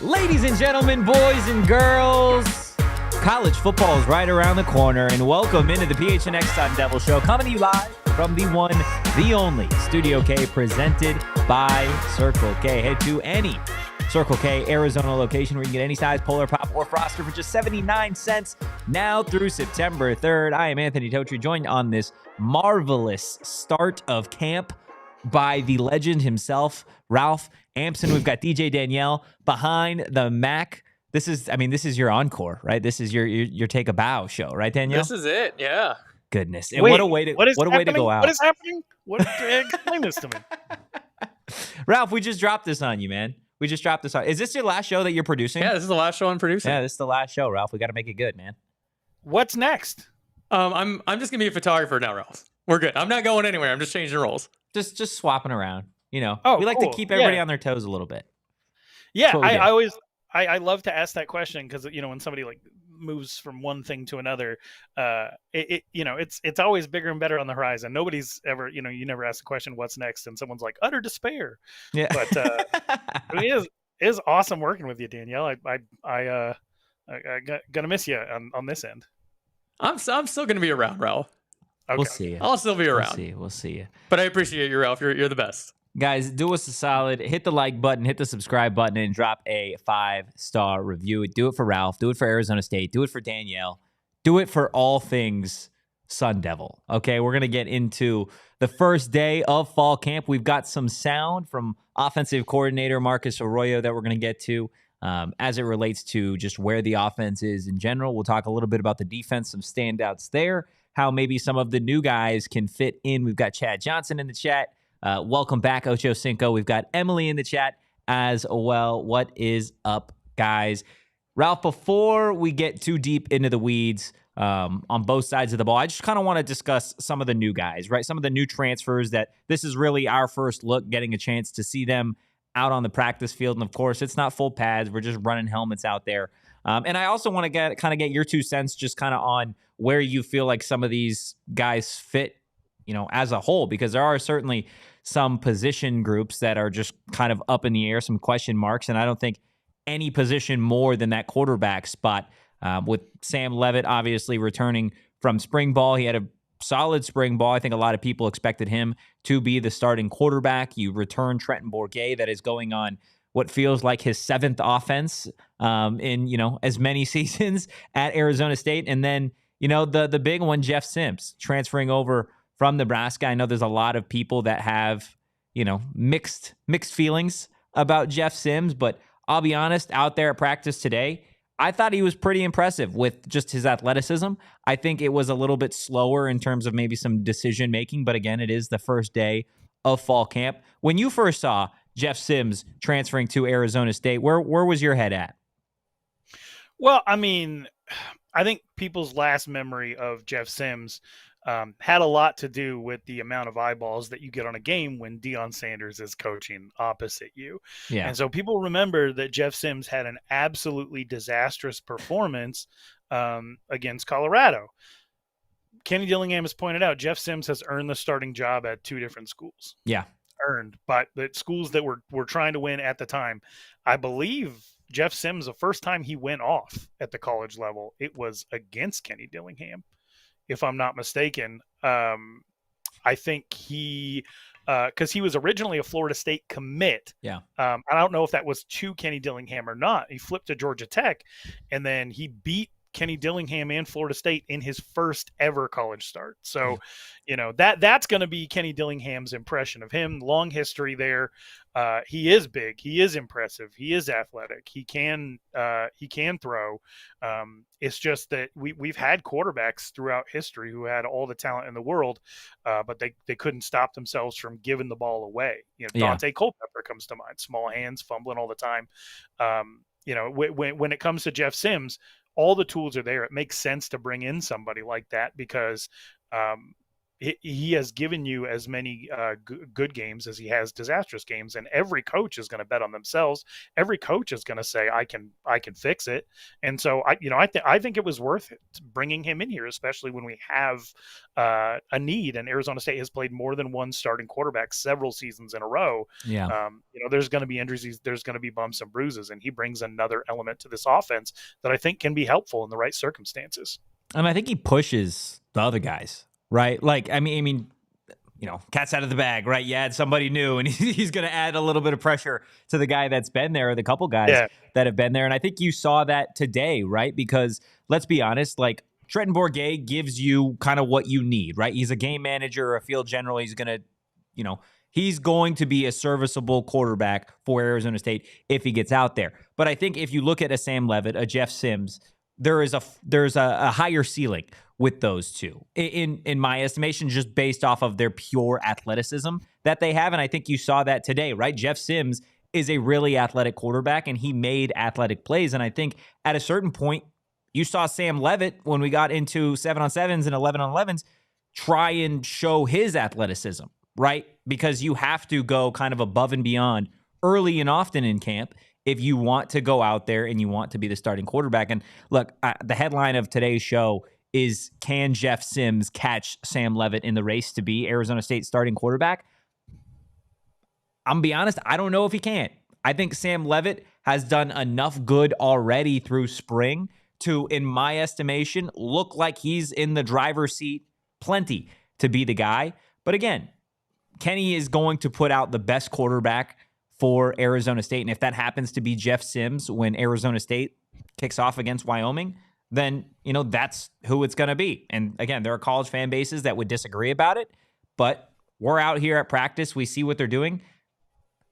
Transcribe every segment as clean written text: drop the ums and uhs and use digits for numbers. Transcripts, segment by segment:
Ladies and gentlemen, boys and girls, college football is right around the corner, and welcome into the PHNX Sun Devils show, coming to you live from the one, the only Studio K, presented by Circle K. Head to any Circle K Arizona location where you can get any size Polar Pop or Froster for just 79 cents now through September 3rd. I am Anthony Totri, joined on this marvelous start of camp by the legend himself, Ralph Amsden. We've got DJ Danielle behind the Mac. This is your encore, right? This is your take a bow show, right, Danielle? This is it, yeah. Goodness. And what a way to go out. What is happening? Explain this to me. Ralph, we just dropped this on you, man. We just dropped this on. Is this your last show that you're producing? Yeah, this is the last show I'm producing. Yeah, this is the last show, Ralph. We got to make it good, man. What's next? I'm just gonna be a photographer now, Ralph. We're good. I'm not going anywhere. I'm just changing roles. Just swapping around. You know, we like to keep everybody on their toes a little bit. Yeah, I love to ask that question because, you know, when somebody like moves from one thing to another, it's always bigger and better on the horizon. Nobody's ever, you never ask the question, what's next? And someone's like, utter despair. Yeah. But it is awesome working with you, Danielle. I gonna miss you on this end. I'm still gonna be around, Ralph. Okay. We'll see you. I'll still be around. We'll see you. But I appreciate you, Ralph. You're the best. Guys, do us a solid. Hit the like button, hit the subscribe button, and drop a 5-star review. Do it for Ralph. Do it for Arizona State. Do it for Danielle. Do it for all things Sun Devil. Okay, we're going to get into the first day of fall camp. We've got some sound from offensive coordinator Marcus Arroyo that we're going to get to as it relates to just where the offense is in general. We'll talk a little bit about the defense, some standouts there, how maybe some of the new guys can fit in. We've got Chad Johnson in the chat. Welcome back, Ocho Cinco. We've got Emily in the chat as well. What is up, guys? Ralph, before we get too deep into the weeds on both sides of the ball, I just kind of want to discuss some of the new guys, right? Some of the new transfers that this is really our first look, getting a chance to see them out on the practice field. And, of course, it's not full pads. We're just running helmets out there. And I also want to get your 2 cents just kind of on where you feel like some of these guys fit, as a whole, because there are certainly some position groups that are just kind of up in the air, some question marks, and I don't think any position more than that quarterback spot. With Sam Leavitt obviously returning from spring ball, he had a solid spring ball. I think a lot of people expected him to be the starting quarterback. You return Trenton Bourguet, that is going on what feels like his 7th offense in as many seasons at Arizona State, and then the big one, Jeff Sims, transferring over from Nebraska. I know there's a lot of people that have, mixed feelings about Jeff Sims, but I'll be honest, out there at practice today, I thought he was pretty impressive with just his athleticism. I think it was a little bit slower in terms of maybe some decision making, but again, it is the first day of fall camp. When you first saw Jeff Sims transferring to Arizona State, where was your head at? Well, I mean, I think people's last memory of Jeff Sims had a lot to do with the amount of eyeballs that you get on a game when Deion Sanders is coaching opposite you. Yeah. And so people remember that Jeff Sims had an absolutely disastrous performance against Colorado. Kenny Dillingham has pointed out Jeff Sims has earned the starting job at 2 different schools. Yeah. Earned, but the schools that were trying to win at the time. I believe Jeff Sims, the first time he went off at the college level, it was against Kenny Dillingham, if I'm not mistaken. I think he, because he was originally a Florida State commit. Yeah. I don't know if that was to Kenny Dillingham or not. He flipped to Georgia Tech, and then he beat Kenny Dillingham and Florida State in his first ever college start. So, that's going to be Kenny Dillingham's impression of him. Long history there. He is big. He is impressive. He is athletic. He can throw. It's just that we've had quarterbacks throughout history who had all the talent in the world, but they couldn't stop themselves from giving the ball away. Dante Culpepper comes to mind. Small hands, fumbling all the time. when it comes to Jeff Sims, all the tools are there. It makes sense to bring in somebody like that because he has given you as many good games as he has disastrous games, and every coach is going to bet on themselves. Every coach is going to say, I can fix it. And so I think it was worth it bringing him in here, especially when we have a need, and Arizona State has played more than one starting quarterback several seasons in a row. Yeah. There's going to be injuries, there's going to be bumps and bruises, and he brings another element to this offense that I think can be helpful in the right circumstances. And I think he pushes the other guys. Right. Like, I mean, cat's out of the bag, right? You add somebody new and he's going to add a little bit of pressure to the guy that's been there, or the couple guys that have been there. And I think you saw that today, right? Because let's be honest, like Trenton Bourguet gives you kind of what you need, right? He's a game manager, a field general. He's going to, he's going to be a serviceable quarterback for Arizona State if he gets out there. But I think if you look at a Sam Leavitt, a Jeff Sims, there's a higher ceiling with those two, in my estimation, just based off of their pure athleticism that they have. And I think you saw that today, right? Jeff Sims is a really athletic quarterback, and he made athletic plays. And I think at a certain point, you saw Sam Leavitt, when we got into 7-on-7s and 11-on-11s, try and show his athleticism, right? Because you have to go kind of above and beyond early and often in camp if you want to go out there and you want to be the starting quarterback. And look, the headline of today's show is, can Jeff Sims catch Sam Leavitt in the race to be Arizona State starting quarterback? I'm going to be honest, I don't know if he can. I think Sam Leavitt has done enough good already through spring to, in my estimation, look like he's in the driver's seat plenty to be the guy. But again, Kenny is going to put out the best quarterback for Arizona State. And if that happens to be Jeff Sims when Arizona State kicks off against Wyoming, then, that's who it's going to be. And again, there are college fan bases that would disagree about it, but we're out here at practice. We see what they're doing.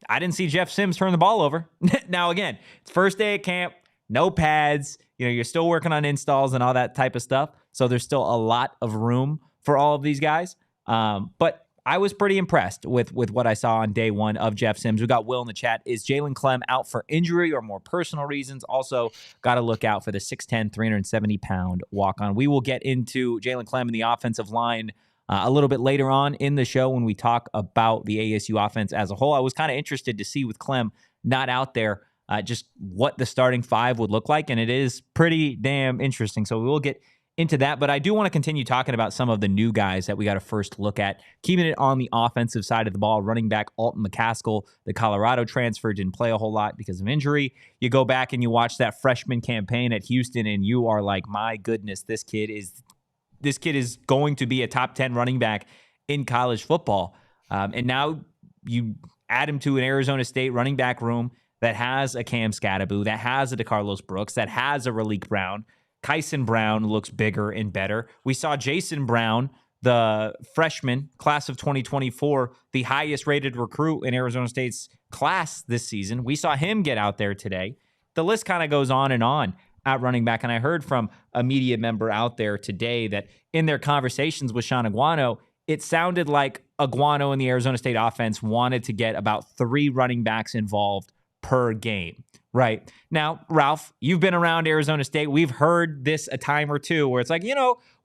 I didn't see Jeff Sims turn the ball over. Now, again, it's first day of camp, no pads, you're still working on installs and all that type of stuff. So there's still a lot of room for all of these guys. But I was pretty impressed with what I saw on day one of Jeff Sims. We got Will in the chat. Is Jalen Clem out for injury or more personal reasons? Also, got to look out for the 6'10", 370-pound walk-on. We will get into Jalen Clem and the offensive line a little bit later on in the show when we talk about the ASU offense as a whole. I was kind of interested to see with Clem not out there just what the starting five would look like, and it is pretty damn interesting. So we will get into that, but I do want to continue talking about some of the new guys that we got to first look at. Keeping it on the offensive side of the ball, running back Alton McCaskill, the Colorado transfer, didn't play a whole lot because of injury. You go back and you watch that freshman campaign at Houston, and you are like, my goodness, this kid is going to be a top 10 running back in college football. And now you add him to an Arizona State running back room that has a Cam Scattaboo, that has a DeCarlos Brooks, that has a Raleek Brown. Kyson Brown looks bigger and better. We saw Jason Brown, the freshman, class of 2024, the highest rated recruit in Arizona State's class this season. We saw him get out there today. The list kind of goes on at running back. And I heard from a media member out there today that in their conversations with Sean Aguano, it sounded like Aguano and the Arizona State offense wanted to get about 3 running backs involved per game. Right. Now, Ralph, you've been around Arizona State. We've heard this a time or two where it's like,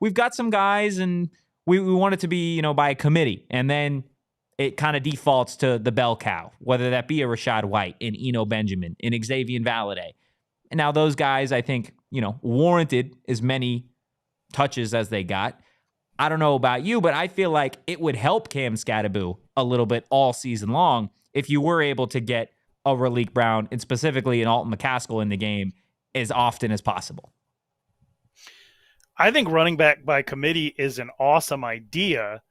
we've got some guys and we want it to be, by a committee. And then it kind of defaults to the bell cow, whether that be a Rashad White, an Eno Benjamin, an Xavier Valade. And now those guys, I think, warranted as many touches as they got. I don't know about you, but I feel like it would help Cam Scattaboo a little bit all season long if you were able to get a Raleek Brown and specifically an Alton McCaskill in the game as often as possible. I think running back by committee is an awesome idea.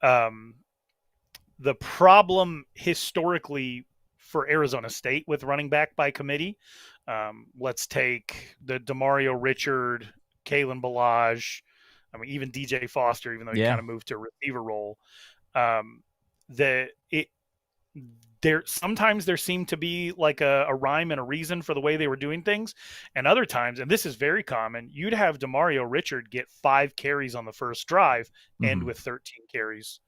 The problem historically for Arizona State with running back by committee, let's take the DeMario Richard, Kalen Ballage, even DJ Foster, even though he kind of moved to a receiver role. Sometimes there seemed to be like a rhyme and a reason for the way they were doing things. And other times, and this is very common, you'd have DeMario Richard get 5 carries on the first drive and with 13 carries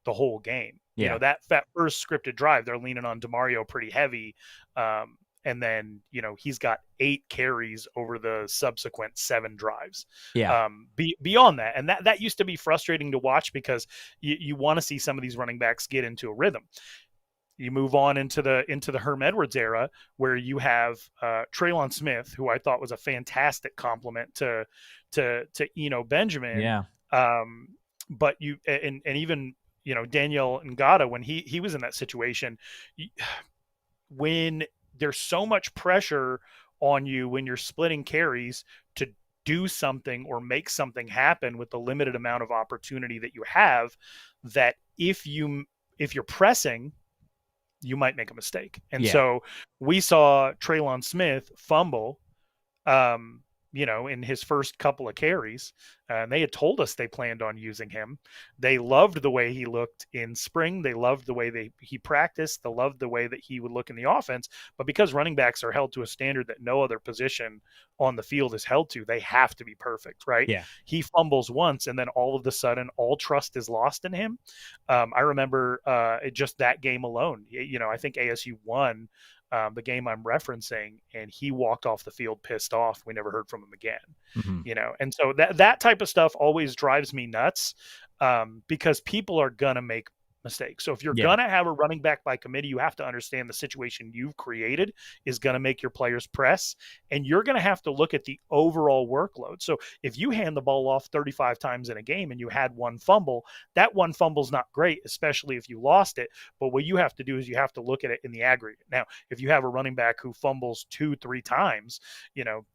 the whole game. That first scripted drive, they're leaning on DeMario pretty heavy. and then, he's got 8 carries over the subsequent 7 drives. Yeah. Beyond that, and that used to be frustrating to watch because you want to see some of these running backs get into a rhythm. You move on into the Herm Edwards era, where you have Traylon Smith, who I thought was a fantastic compliment to Eno Benjamin. Yeah. But you and even Daniel Ngata, when he was in that situation, when there's so much pressure on you when you're splitting carries to do something or make something happen with the limited amount of opportunity that you have, that if you're pressing, you might make a mistake. And so we saw Traylon Smith fumble, in his first couple of carries, and they had told us they planned on using him. They loved the way he looked in spring. They loved the way he practiced. They loved the way that he would look in the offense. But because running backs are held to a standard that no other position on the field is held to, they have to be perfect, right? Yeah. He fumbles once, and then all of a sudden, all trust is lost in him. I remember just that game alone. I think ASU won the game I'm referencing, and he walked off the field pissed off. We never heard from him again. Mm-hmm. And so that type of stuff always drives me nuts, because people are gonna make mistakes. So if you're gonna have a running back by committee, you have to understand the situation you've created is gonna make your players press, and you're gonna have to look at the overall workload. So if you hand the ball off 35 times in a game and you had one fumble, that one fumble's not great, especially if you lost it. But what you have to do is you have to look at it in the aggregate. Now, if you have a running back who fumbles 2-3 times,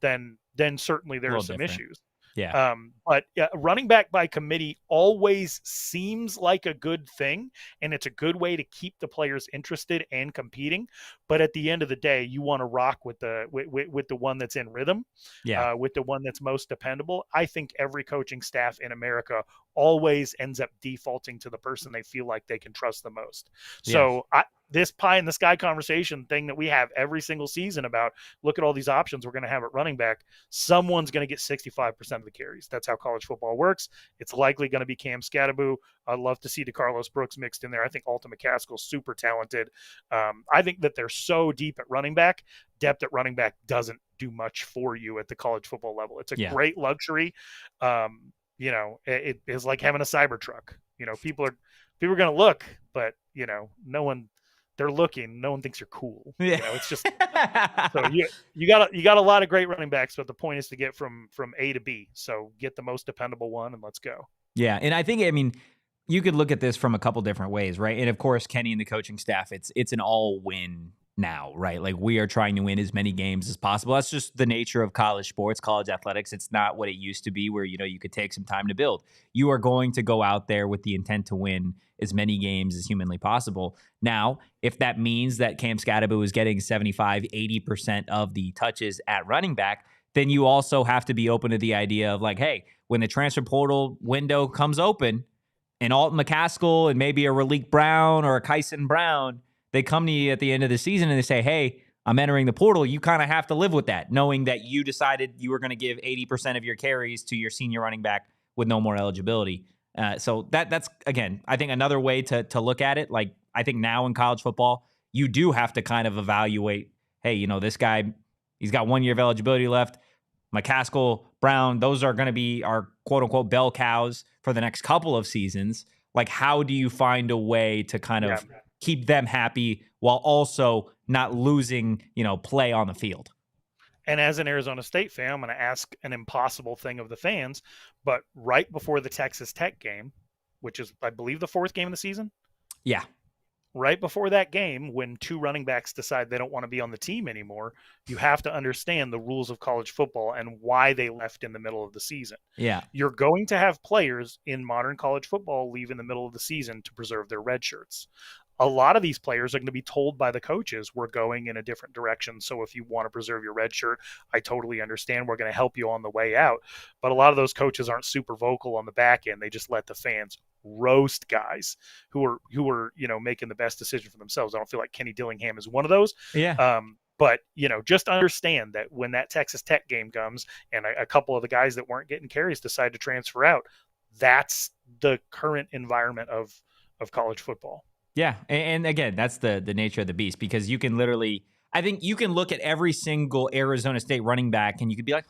then certainly there are some issues. Yeah. But running back by committee always seems like a good thing, and it's a good way to keep the players interested and competing. But at the end of the day, you want to rock with the one that's in rhythm, with the one that's most dependable. I think every coaching staff in America always ends up defaulting to the person they feel like they can trust the most. So this pie in the sky conversation thing that we have every single season about, look at all these options we're going to have at running back, someone's going to get 65% of the carries. That's how college football works. It's likely going to be Cam Scatterbo. I'd love to see DeCarlos Brooks mixed in there. I think Alton McCaskill super talented. I think that they're so deep at running back. Depth at running back doesn't do much for you at the college football level. It's a great luxury. It is like having a Cybertruck. People are going to look, but no one. They're looking. No one thinks you're cool. It's just so you got a lot of great running backs, but the point is to get from A to B. So get the most dependable one and let's go. Yeah, and I think you could look at this from a couple different ways, right? And of course, Kenny and the coaching staff, it's an all-win now, right? Like, we are trying to win as many games as possible. That's just the nature of college sports, college athletics. It's not what it used to be, where you could take some time to build. You are going to go out there with the intent to win as many games as humanly possible. Now, if that means that Cam Scatterbo is getting 75-80% of the touches at running back, then you also have to be open to the idea of, like, hey, when the transfer portal window comes open and Alton McCaskill and maybe a Raleek Brown or a Kyson Brown, they come to you at the end of the season and they say, hey, I'm entering the portal. You kind of have to live with that, knowing that you decided you were going to give 80% of your carries to your senior running back with no more eligibility. So that's, again, I think another way to look at it. Like, I think now in college football, you do have to kind of evaluate, hey, this guy, he's got 1 year of eligibility left. McCaskill, Brown, those are going to be our quote-unquote bell cows for the next couple of seasons. Like, how do you find a way to kind of keep them happy while also not losing, play on the field? And as an Arizona State fan, I'm going to ask an impossible thing of the fans, but right before the Texas Tech game, which is, I believe, the 4th game of the season. Yeah. Right before that game, when 2 running backs decide they don't want to be on the team anymore, you have to understand the rules of college football and why they left in the middle of the season. Yeah. You're going to have players in modern college football leave in the middle of the season to preserve their red shirts. A lot of these players are going to be told by the coaches, we're going in a different direction. So if you want to preserve your red shirt, I totally understand. We're going to help you on the way out. But a lot of those coaches aren't super vocal on the back end. They just let the fans roast guys who are making the best decision for themselves. I don't feel like Kenny Dillingham is one of those. Yeah. But just understand that when that Texas Tech game comes and a couple of the guys that weren't getting carries decide to transfer out, that's the current environment of college football. Yeah. And again, that's the nature of the beast, because you can literally, I think you can look at every single Arizona State running back and you could be like,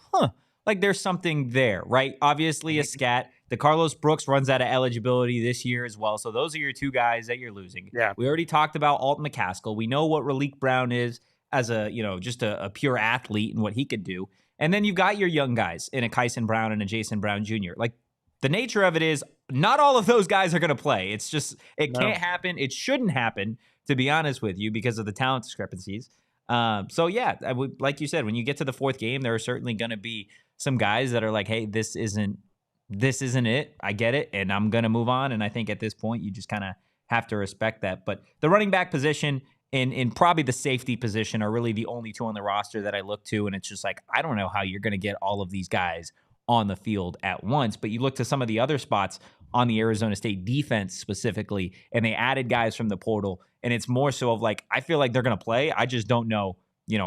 like there's something there, right? Obviously a scat. The Carlos Brooks runs out of eligibility this year as well. So those are your two guys that you're losing. Yeah. We already talked about Alton McCaskill. We know what Raleek Brown is as a, just a pure athlete and what he could do. And then you've got your young guys in a Kyson Brown and a Jason Brown Jr. Like the nature of it is not all of those guys are going to play. It's just, it can't happen. It shouldn't happen, to be honest with you, because of the talent discrepancies. So yeah, like you said, when you get to the fourth game, there are certainly going to be some guys that are like, hey, this isn't it. I get it. And I'm going to move on. And I think at this point, you just kind of have to respect that. But the running back position and probably the safety position are really the only two on the roster that I look to. And it's just like, I don't know how you're going to get all of these guys on the field at once. But you look to some of the other spots on the Arizona State defense specifically, and they added guys from the portal. And it's more so of like, I feel like they're going to play. I just don't know,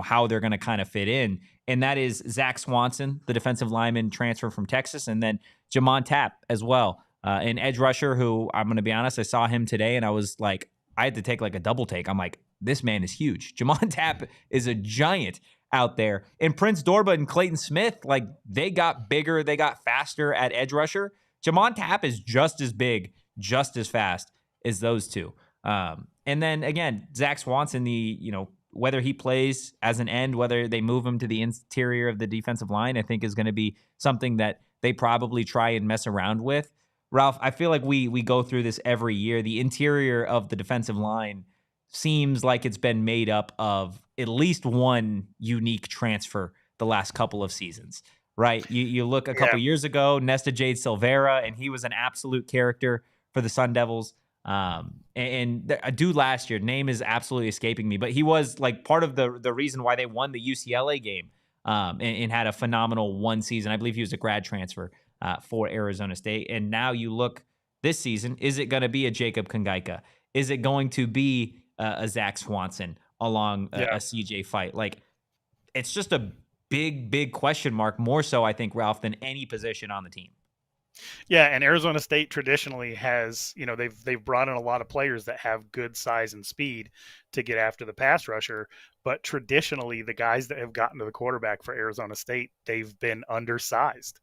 how they're going to kind of fit in. And that is Zach Swanson, the defensive lineman transfer from Texas, and then Jamon Tapp as well, an edge rusher who, I'm going to be honest, I saw him today and I was like, I had to take like a double take. I'm like, this man is huge. Jamon Tapp is a giant out there. And Prince Dorba and Clayton Smith, like they got bigger, they got faster at edge rusher. Jamon Tapp is just as big, just as fast as those two. And then again, Zach Swanson, whether he plays as an end, whether they move him to the interior of the defensive line, I think is going to be something that they probably try and mess around with. Ralph, I feel like we go through this every year. The interior of the defensive line seems like it's been made up of at least one unique transfer the last couple of seasons, right? You look a couple years ago, Nesta Jade Silvera, and he was an absolute character for the Sun Devils. And a dude last year, name is absolutely escaping me, but he was like part of the reason why they won the UCLA game and had a phenomenal one season. I believe he was a grad transfer for Arizona State. And now you look this season, is it going to be a Jacob Kangaika? Is it going to be a Zach Swanson along a CJ Fight? Like, it's just a big question mark, more so, I think, Ralph, than any position on the team. Yeah, and Arizona State traditionally has, they've brought in a lot of players that have good size and speed to get after the pass rusher, but traditionally the guys that have gotten to the quarterback for Arizona State, they've been undersized.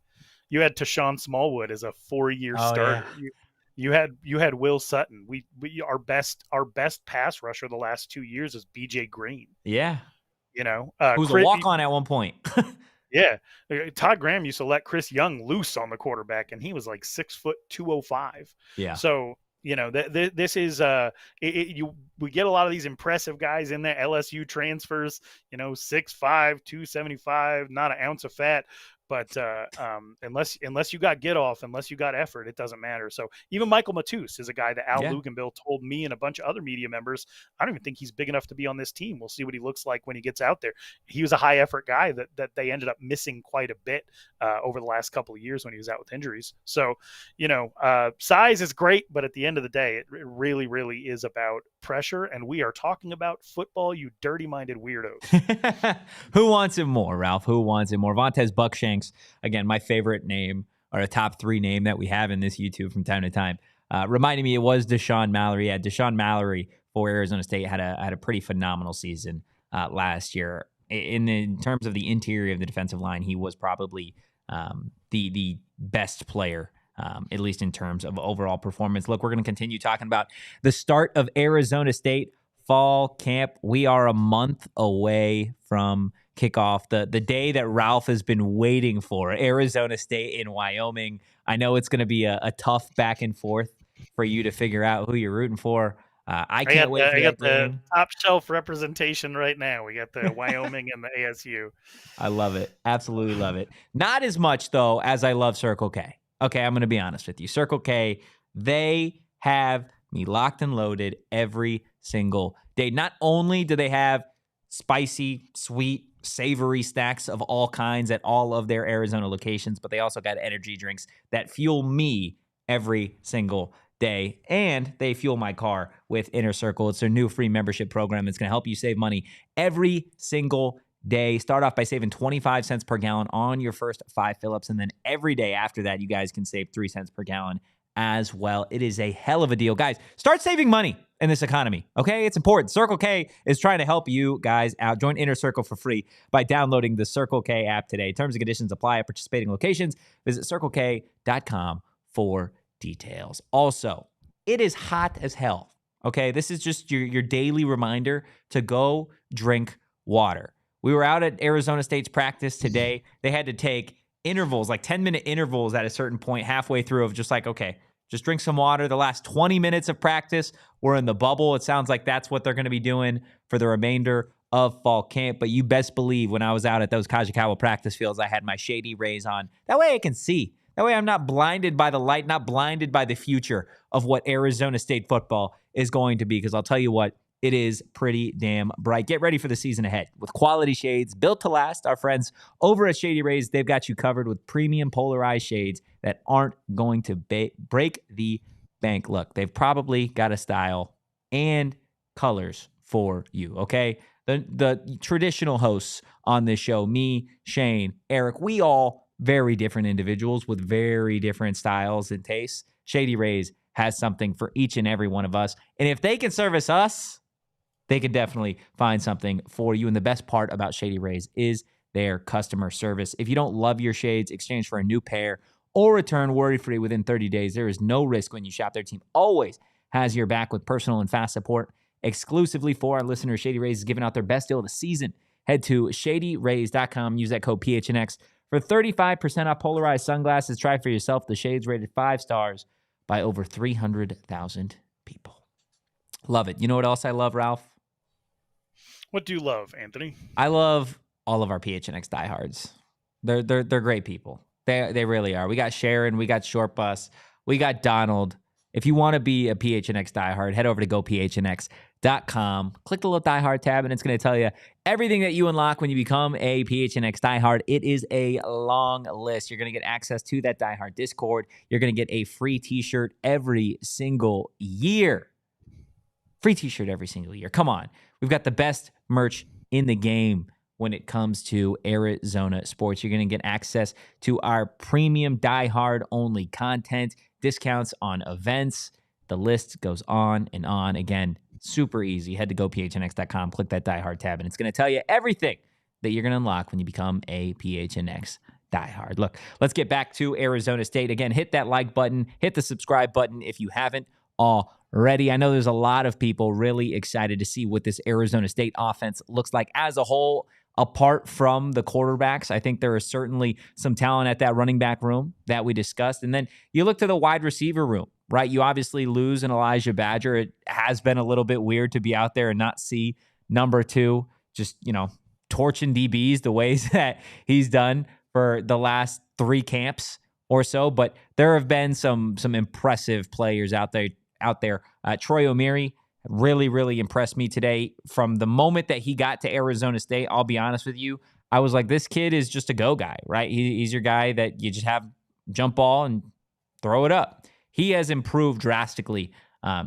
You had Tashawn Smallwood as a 4-year starter. Yeah. You had Will Sutton. We our best pass rusher the last 2 years is BJ Green. Yeah. Who's a walk-on at one point. Yeah. Todd Graham used to let Chris Young loose on the quarterback, and he was like 6'2", 205. Yeah. So, this is we get a lot of these impressive guys in there, LSU transfers, 6'5", 275, not an ounce of fat. But unless you got get off, unless you got effort, it doesn't matter. So even Michael Matus is a guy that Al Luganville told me and a bunch of other media members, I don't even think he's big enough to be on this team. We'll see what he looks like when he gets out there. He was a high effort guy that they ended up missing quite a bit over the last couple of years when he was out with injuries. So, size is great, but at the end of the day, it really, really is about pressure. And we are talking about football, you dirty-minded weirdos. Who wants it more, Ralph? Who wants it more? Vontez Buckshanks, again, my favorite name, or a top 3 name that we have in this YouTube from time to time. Reminding me, it was Deshaun Mallory. Yeah, Deshaun Mallory for Arizona State had a pretty phenomenal season last year. In terms of the interior of the defensive line, he was probably the best player, at least in terms of overall performance. Look, we're going to continue talking about the start of Arizona State fall camp. We are a month away from kickoff, the day that Ralph has been waiting for, Arizona State in Wyoming. I know it's going to be a tough back and forth for you to figure out who you're rooting for. I can't wait. I got the top shelf representation right now. We got the Wyoming and the ASU. I love it. Absolutely love it. Not as much, though, as I love Circle K. Okay, I'm going to be honest with you. Circle K, they have me locked and loaded every single day. Not only do they have spicy, sweet, savory snacks of all kinds at all of their Arizona locations, but they also got energy drinks that fuel me every single day, and they fuel my car with Inner Circle. It's their new free membership program. It's going to help you save money every single day. Start off by saving 25 cents per gallon on your first 5 fill-ups, and then every day after that, you guys can save 3 cents per gallon as well. It is a hell of a deal. Guys, start saving money in this economy, okay? It's important. Circle K is trying to help you guys out. Join Inner Circle for free by downloading the Circle K app today. Terms and conditions apply at participating locations. Visit CircleK.com for details. Also, it is hot as hell, okay? This is just your daily reminder to go drink water. We were out at Arizona State's practice today. They had to take intervals, like 10-minute intervals at a certain point halfway through of just like, okay, just drink some water. The last 20 minutes of practice, we're in the bubble. It sounds like that's what they're going to be doing for the remainder of fall camp. But you best believe when I was out at those Kajikawa practice fields, I had my Shady Rays on. That way I can see. That way I'm not blinded by the light, not blinded by the future of what Arizona State football is going to be. Because I'll tell you what, it is pretty damn bright. Get ready for the season ahead with quality shades built to last. Our friends over at Shady Rays, they've got you covered with premium polarized shades that aren't going to break the bank. Look, they've probably got a style and colors for you, okay? The traditional hosts on this show, me, Shane, Eric, we all very different individuals with very different styles and tastes. Shady Rays has something for each and every one of us. And if they can service us, they could definitely find something for you. And the best part about Shady Rays is their customer service. If you don't love your shades, exchange for a new pair or return worry-free within 30 days. There is no risk when you shop. Their team always has your back with personal and fast support. Exclusively for our listeners, Shady Rays is giving out their best deal of the season. Head to shadyrays.com. Use that code PHNX for 35% off polarized sunglasses. Try for yourself. The shades rated 5 stars by over 300,000 people. Love it. You know what else I love, Ralph? What do you love, Anthony? I love all of our PHNX diehards. They're great people. They really are. We got Sharon, we got Short Bus, we got Donald. If you want to be a PHNX diehard, head over to gophnx.com. Click the little diehard tab, and it's going to tell you everything that you unlock when you become a PHNX diehard. It is a long list. You're going to get access to that diehard Discord. You're going to get a free t-shirt every single year. Free t-shirt every single year. Come on. We've got the best merch in the game when it comes to Arizona sports. You're going to get access to our premium diehard only content, discounts on events. The list goes on and on. Again, super easy. Head to gophnx.com, click that diehard tab, and it's going to tell you everything that you're going to unlock when you become a PHNX diehard. Look, let's get back to Arizona State. Again, hit that like button, hit the subscribe button if you haven't already. I know there's a lot of people really excited to see what this Arizona State offense looks like as a whole. Apart from the quarterbacks, I think there is certainly some talent at that running back room that we discussed. And then you look to the wide receiver room, right? You obviously lose an Elijah Badger. It has been a little bit weird to be out there and not see number 2 just, torching DBs the ways that he's done for the last 3 camps or so. But there have been some impressive players out there. Troy Omeire really, really impressed me today. From the moment that he got to Arizona State, I'll be honest with you, I was like, this kid is just a go guy, right? He's your guy that you just have jump ball and throw it up. He has improved drastically.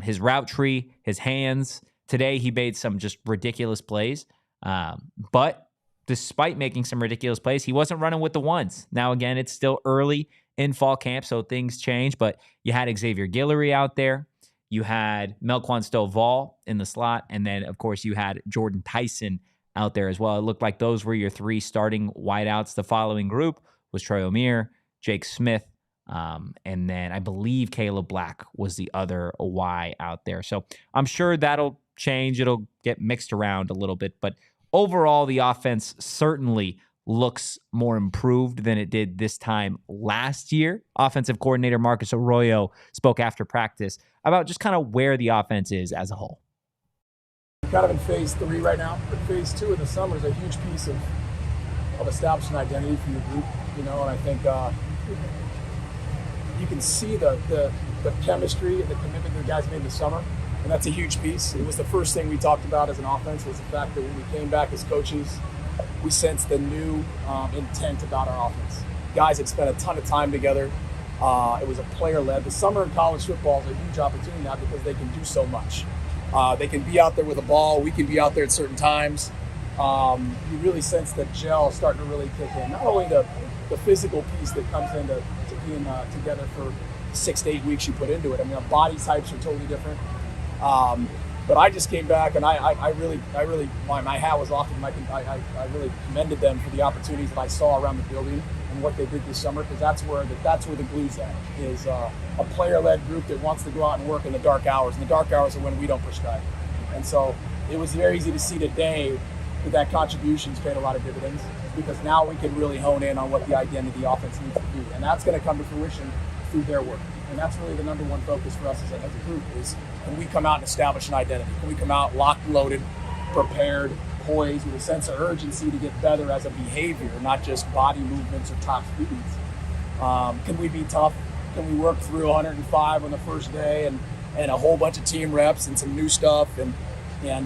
His route tree, his hands. Today, he made some just ridiculous plays. But despite making some ridiculous plays, he wasn't running with the ones. Now, again, it's still early in fall camp, so things change. But you had Xavier Guillory out there. You had Melquan Stovall in the slot. And then, of course, you had Jordyn Tyson out there as well. It looked like those were your 3 starting wideouts. The following group was Troy Omeire, Jake Smith, and then I believe Caleb Black was the other Y out there. So I'm sure that'll change. It'll get mixed around a little bit. But overall, the offense certainly looks more improved than it did this time last year. Offensive coordinator Marcus Arroyo spoke after practice about just kind of where the offense is as a whole. Kind of in phase 3 right now, but phase 2 in the summer is a huge piece of establishing identity for your group, and I think you can see the chemistry and the commitment the guys made in the summer, and that's a huge piece. It was the first thing we talked about as an offense, was the fact that when we came back as coaches, we sensed the new intent about our offense. Guys had spent a ton of time together. It was a player-led. The summer in college football is a huge opportunity now because they can do so much. They can be out there with a ball. We can be out there at certain times. You really sense the gel starting to really kick in. Not only the physical piece that comes into being together 6 to 8 weeks you put into it. I mean, our body types are totally different. But I just came back, and I really, my hat was off to them. I really commended them for the opportunities that I saw around the building and what they did this summer, because that's where the glue's at, is a player-led group that wants to go out and work in the dark hours. And the dark hours are when we don't prescribe. And so it was very easy to see today that contribution's paid a lot of dividends, because now we can really hone in on what the identity of the offense needs to be. And that's going to come to fruition through their work. And that's really the number one focus for us as a group, is can we come out and establish an identity? Can we come out locked, loaded, prepared, poised, with a sense of urgency to get better as a behavior, not just body movements or top speeds? Can we be tough? Can we work through 105 on the first day and a whole bunch of team reps and some new stuff? And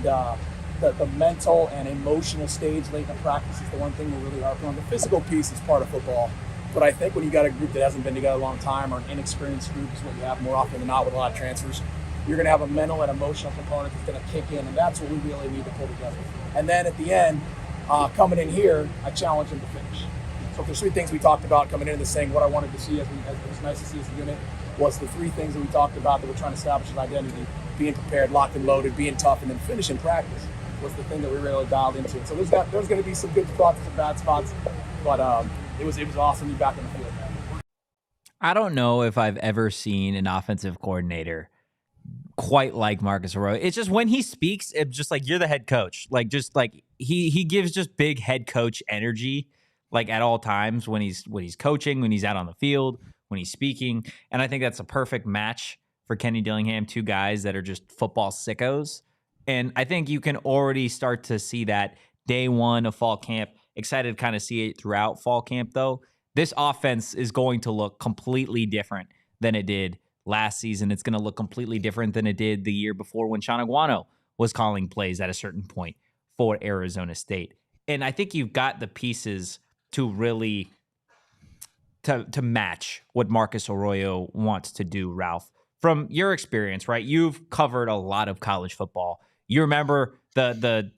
the mental and emotional stage late in the practice is the one thing we're really harping on. The physical piece is part of football. But I think when you got a group that hasn't been together a long time, or an inexperienced group, is what you have more often than not with a lot of transfers, you're going to have a mental and emotional component that's going to kick in, and that's what we really need to pull together. And then at the end, coming in here, I challenge them to finish. So if there's 3 things we talked about coming into this thing, what I wanted to see, as it was nice to see as a unit, was the 3 things that we talked about that we're trying to establish an identity: being prepared, locked and loaded, being tough, and then finishing practice was the thing that we really dialed into. So there's going to be some good spots and some bad spots, but it was awesome to be back in the field, man. I don't know if I've ever seen an offensive coordinator quite like Marcus Arroyo. It's just when he speaks, it's just like, you're the head coach. Like, just like he gives just big head coach energy, like at all times, when he's coaching, when he's out on the field, when he's speaking. And I think that's a perfect match for Kenny Dillingham, 2 guys that are just football sickos. And I think you can already start to see that day one of fall camp. Excited to kind of see it throughout fall camp, though. This offense is going to look completely different than it did last season. It's going to look completely different than it did the year before, when Sean Aguano was calling plays at a certain point for Arizona State. And I think you've got the pieces to really to match what Marcus Arroyo wants to do, Ralph. From your experience, right? You've covered a lot of college football. You remember the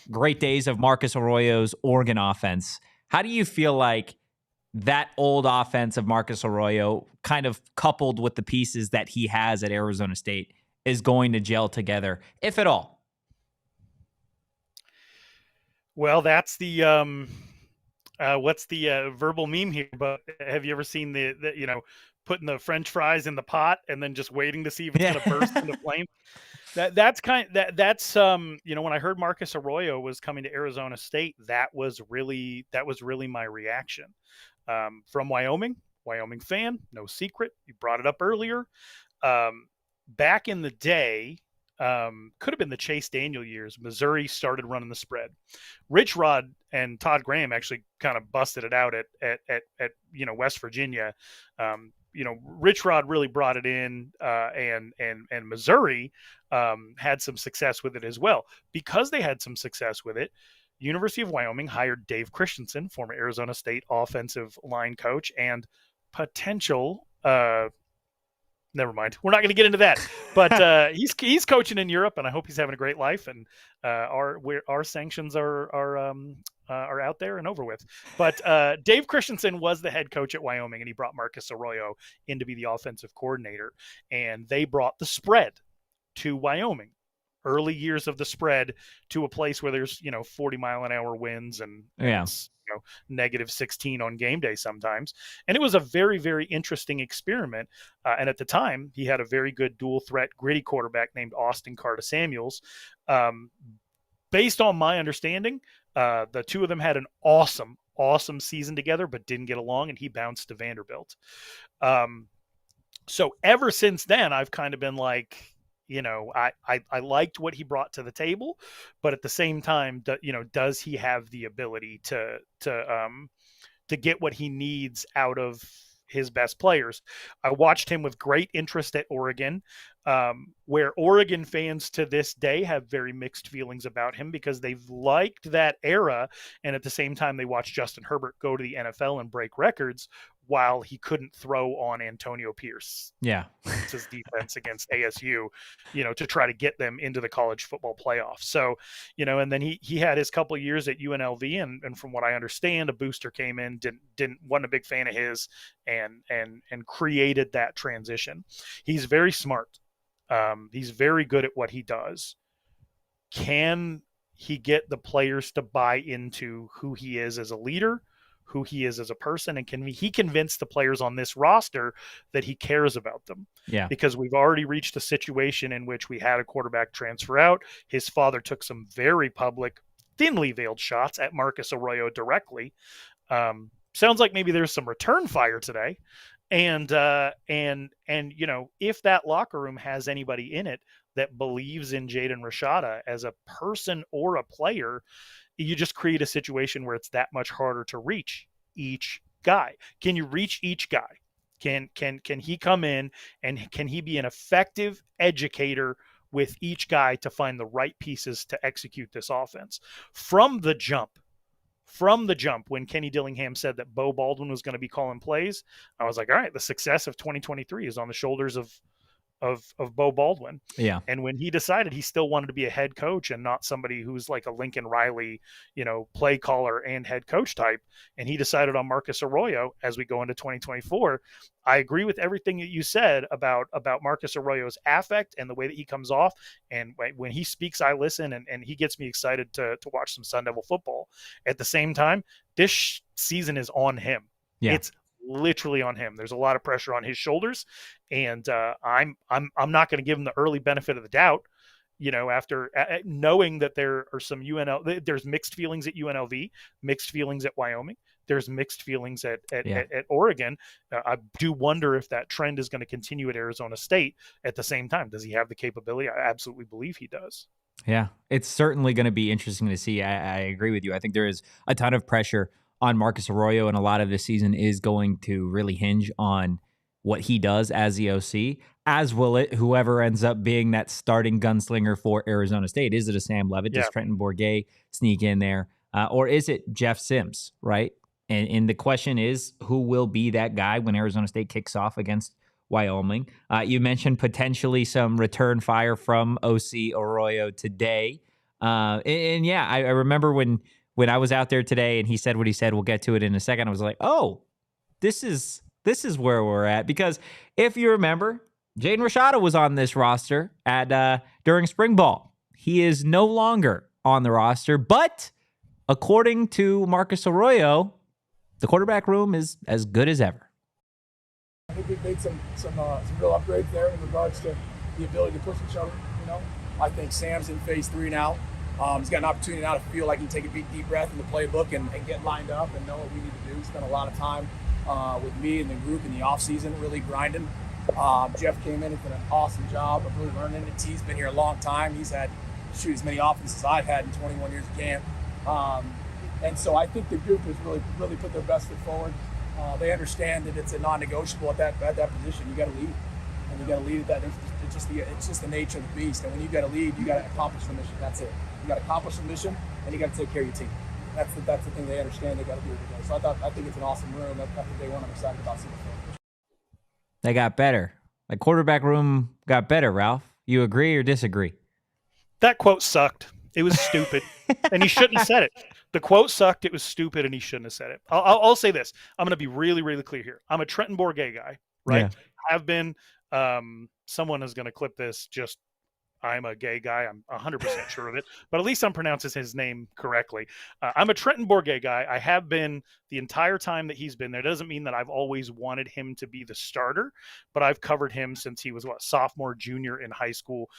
great days of Marcus Arroyo's Oregon offense. How do you feel like that old offense of Marcus Arroyo, kind of coupled with the pieces that he has at Arizona State, is going to gel together, if at all? Well, that's the what's the verbal meme here? But have you ever seen the putting the French fries in the pot and then just waiting to see if it's going to burst into flame? That's when I heard Marcus Arroyo was coming to Arizona State, that was really my reaction. From Wyoming fan, no secret. You brought it up earlier. Back in the day, could have been the Chase Daniel years, Missouri started running the spread. Rich Rod and Todd Graham actually kind of busted it out at West Virginia. Rich Rod really brought it in, and Missouri had some success with it as well. Because they had some success with it, University of Wyoming hired Dave Christensen, former Arizona State offensive line coach and potential never mind. We're not going to get into that. But he's coaching in Europe, and I hope he's having a great life. And our sanctions are out there and over with. But Dave Christensen was the head coach at Wyoming, and he brought Marcus Arroyo in to be the offensive coordinator. And they brought the spread to Wyoming. Early years of the spread to a place where there's 40-mile-an-hour winds and it's negative 16 on game day sometimes. And it was a very, very interesting experiment. And at the time, he had a very good dual threat gritty quarterback named Austin Carter Samuels. Based on my understanding, the two of them had an awesome season together, but didn't get along, and he bounced to Vanderbilt. So ever since then, I've kind of been like, I liked what he brought to the table, but at the same time, does he have the ability to get what he needs out of his best players? I watched him with great interest at Oregon. where Oregon fans to this day have very mixed feelings about him because they've liked that era. And at the same time, they watched Justin Herbert go to the NFL and break records while he couldn't throw on Antonio Pierce. Yeah. His defense against ASU, to try to get them into the college football playoff. So, and then he had his couple of years at UNLV, and from what I understand, a booster came in, wasn't a big fan of his, and created that transition. He's very smart. He's very good at what he does. Can he get the players to buy into who he is as a leader, who he is as a person, and can he convince the players on this roster that he cares about them? Yeah. Because we've already reached a situation in which we had a quarterback transfer out. His father took some very public, thinly veiled shots at Marcus Arroyo directly. Sounds like maybe there's some return fire today. And if that locker room has anybody in it that believes in Jaden Rashada as a person or a player, you just create a situation where it's that much harder to reach each guy. Can you reach each guy? Can he come in and can he be an effective educator with each guy to find the right pieces to execute this offense? From the jump, when Kenny Dillingham said that Bo Baldwin was going to be calling plays, I was like, all right, the success of 2023 is on the shoulders of Bo Baldwin. Yeah. And when he decided he still wanted to be a head coach and not somebody who's like a Lincoln Riley, play caller and head coach type, and he decided on Marcus Arroyo as we go into 2024, I agree with everything that you said about Marcus Arroyo's affect and the way that he comes off. And when he speaks, I listen, and he gets me excited to watch some Sun Devil football. At the same time, this season is on him. Yeah. It's literally on him. There's a lot of pressure on his shoulders, and I'm not going to give him the early benefit of the doubt. After knowing that there are some there's mixed feelings at UNLV, mixed feelings at Wyoming, there's mixed feelings at Oregon. I do wonder if that trend is going to continue at Arizona State. At the same time, does he have the capability? I absolutely believe he does. Yeah, it's certainly going to be interesting to see. I agree with you. I think there is a ton of pressure on Marcus Arroyo, and a lot of this season is going to really hinge on what he does as the OC, as will it whoever ends up being that starting gunslinger for Arizona State. Is it a Sam Leavitt? Does Trenton Bourguet sneak in there? Or is it Jeff Sims, right? And the question is, who will be that guy when Arizona State kicks off against Wyoming? You mentioned potentially some return fire from OC Arroyo today. I remember when I was out there today and he said what he said, we'll get to it in a second, I was like, oh, this is where we're at. Because if you remember, Jaden Rashada was on this roster during spring ball. He is no longer on the roster, but according to Marcus Arroyo, the quarterback room is as good as ever. I think we've made some real upgrades there in regards to the ability to push each other. I think Sam's in phase 3 now. He's got an opportunity now to feel like he can take a deep breath in the playbook and get lined up and know what we need to do. Spent a lot of time with me and the group in the offseason really grinding. Jeff came in and did an awesome job of really learning it. T's been here a long time. He's had as many offenses as I've had in 21 years of camp. And so I think the group has really put their best foot forward. They understand that it's a non-negotiable at that position. You got to lead, and you got to lead at that. It's just the nature of the beast. And when you got to lead, you got to accomplish the mission. That's it. You got to accomplish the mission, and you got to take care of your team. That's the thing they understand. They got to do every day. So I think it's an awesome room. That's the day one. I'm excited about seeing it. They got better. The quarterback room got better. Ralph, you agree or disagree? That quote sucked. It was stupid, and he shouldn't have said it. The quote sucked. It was stupid, and he shouldn't have said it. I'll say this. I'm going to be really, really clear here. I'm a Trenton Bourguet guy, right? Yeah. I've been. Someone is going to clip this. Just, I'm a gay guy. I'm 100% sure of it. But at least I'm pronouncing his name correctly. I'm a Trenton Bourguet guy. I have been the entire time that he's been there. Doesn't mean that I've always wanted him to be the starter, but I've covered him since he was sophomore, junior in high school.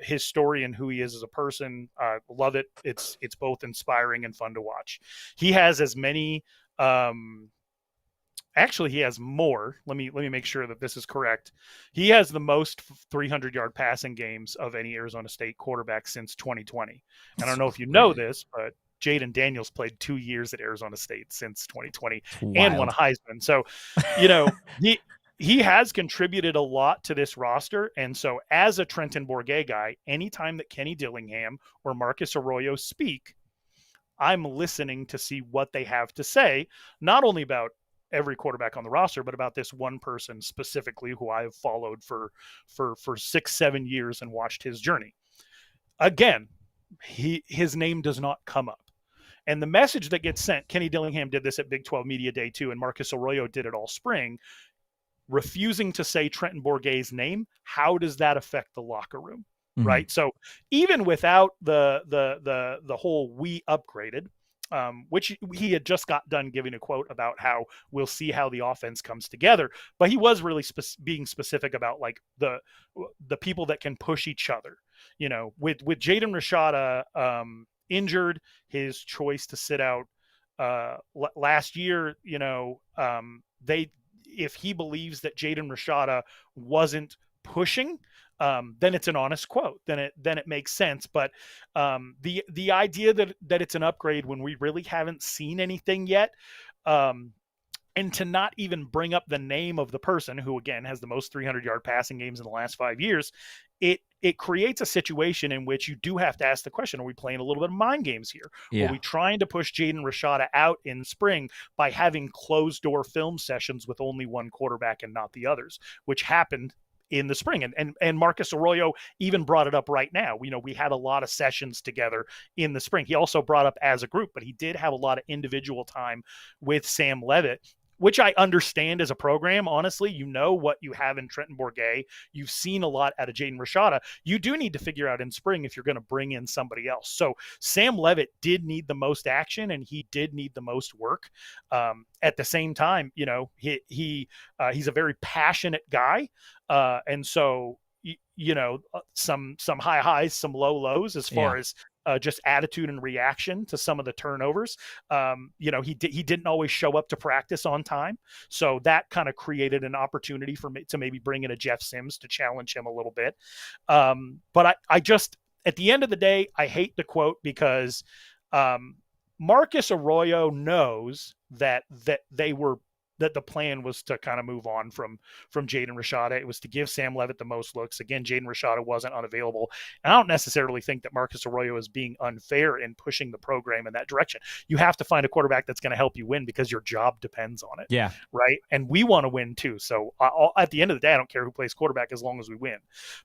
His story and who he is as a person, love it. It's both inspiring and fun to watch. He has as many. Actually, he has more. Let me make sure that this is correct. He has the most 300-yard passing games of any Arizona State quarterback since 2020. And I don't know if you know this, but Jaden Daniels played 2 years at Arizona State since 2020 and won a Heisman. So, he has contributed a lot to this roster. And so as a Trenton Bourget guy, anytime that Kenny Dillingham or Marcus Arroyo speak, I'm listening to see what they have to say, not only about every quarterback on the roster, but about this one person specifically who I have followed for 6-7 years and watched his journey. Again, his name does not come up. And the message that gets sent, Kenny Dillingham did this at Big 12 Media Day too, and Marcus Arroyo did it all spring, refusing to say Trenton Bourget's name. How does that affect the locker room? Mm-hmm. Right. So even without the whole "we upgraded," which he had just got done giving a quote about how we'll see how the offense comes together, but he was really being specific about like the people that can push each other. You know, with Jadon Rashada injured, his choice to sit out last year, you know, if he believes that Jadon Rashada wasn't pushing, then it's an honest quote. Then it makes sense. But the idea that it's an upgrade when we really haven't seen anything yet, and to not even bring up the name of the person who again has the most 300-yard passing games in the last 5 years, it creates a situation in which you do have to ask the question: are we playing a little bit of mind games here? Yeah. Are we trying to push Jadon Rashada out in spring by having closed door film sessions with only one quarterback and not the others, which happened in the spring? And Marcus Arroyo even brought it up right now. You know, we had a lot of sessions together in the spring. He also brought up as a group, but he did have a lot of individual time with Sam Leavitt, which I understand as a program. Honestly, you know what you have in Trenton Bourget. You've seen a lot out of Jadon Rashada. You do need to figure out in spring if you're going to bring in somebody else. So Sam Leavitt did need the most action, and he did need the most work. At the same time, you know, he's a very passionate guy. And so, you know, some high highs, some low lows as far as just attitude and reaction to some of the turnovers. You know, he didn't always show up to practice on time. So that kind of created an opportunity for me to maybe bring in a Jeff Sims to challenge him a little bit. But I just, at the end of the day, I hate the quote because Marcus Arroyo knows that the plan was to kind of move on from Jadon Rashada. It was to give Sam Leavitt the most looks. Again, Jadon Rashada wasn't unavailable. And I don't necessarily think that Marcus Arroyo is being unfair in pushing the program in that direction. You have to find a quarterback that's going to help you win because your job depends on it. Yeah. Right. And we want to win too. So at the end of the day, I don't care who plays quarterback as long as we win.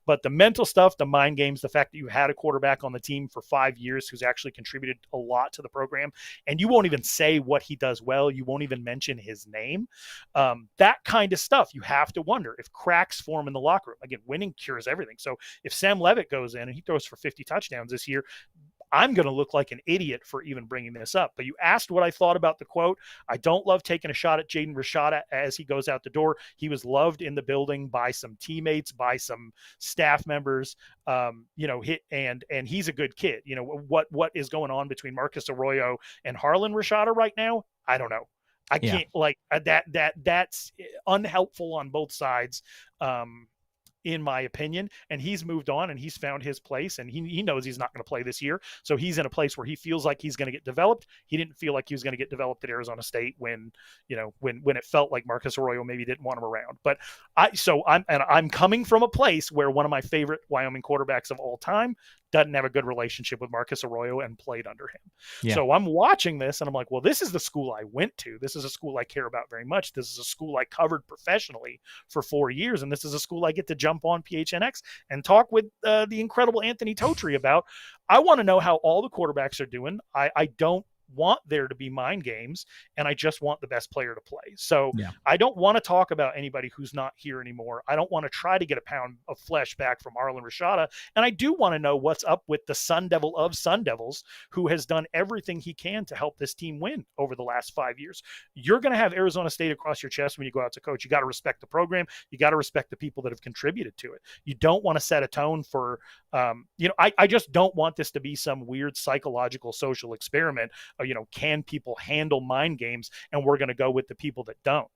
But the mental stuff, the mind games, the fact that you had a quarterback on the team for 5 years who's actually contributed a lot to the program, and you won't even say what he does well. You won't even mention his name. That kind of stuff, you have to wonder if cracks form in the locker room. Again, winning cures everything. So if Sam Leavitt goes in and he throws for 50 touchdowns this year, I'm going to look like an idiot for even bringing this up. But you asked what I thought about the quote. I don't love taking a shot at Jadon Rashada as he goes out the door. He was loved in the building by some teammates, by some staff members, you know, and he's a good kid. You know, what is going on between Marcus Arroyo and Harlan Rashada right now? I don't know. I can't like that's unhelpful on both sides. In my opinion, and he's moved on and he's found his place, and he knows he's not going to play this year. So he's in a place where he feels like he's going to get developed. He didn't feel like he was going to get developed at Arizona State when it felt like Marcus Arroyo maybe didn't want him around. But I'm coming from a place where one of my favorite Wyoming quarterbacks of all time doesn't have a good relationship with Marcus Arroyo and played under him. Yeah. So I'm watching this and I'm like, well, this is the school I went to. This is a school I care about very much. This is a school I covered professionally for 4 years. And this is a school I get to jump on PHNX and talk with the incredible Anthony Totri about. I want to know how all the quarterbacks are doing. I don't want there to be mind games, and I just want the best player to play. So I don't want to talk about anybody who's not here anymore. I don't want to try to get a pound of flesh back from Harlan Rashada. And I do want to know what's up with the Sun Devil of Sun Devils, who has done everything he can to help this team win over the last 5 years. You're going to have Arizona State across your chest when you go out to coach. You got to respect the program. You got to respect the people that have contributed to it. You don't want to set a tone for, I just don't want this to be some weird psychological social experiment. Can people handle mind games? And we're going to go with the people that don't.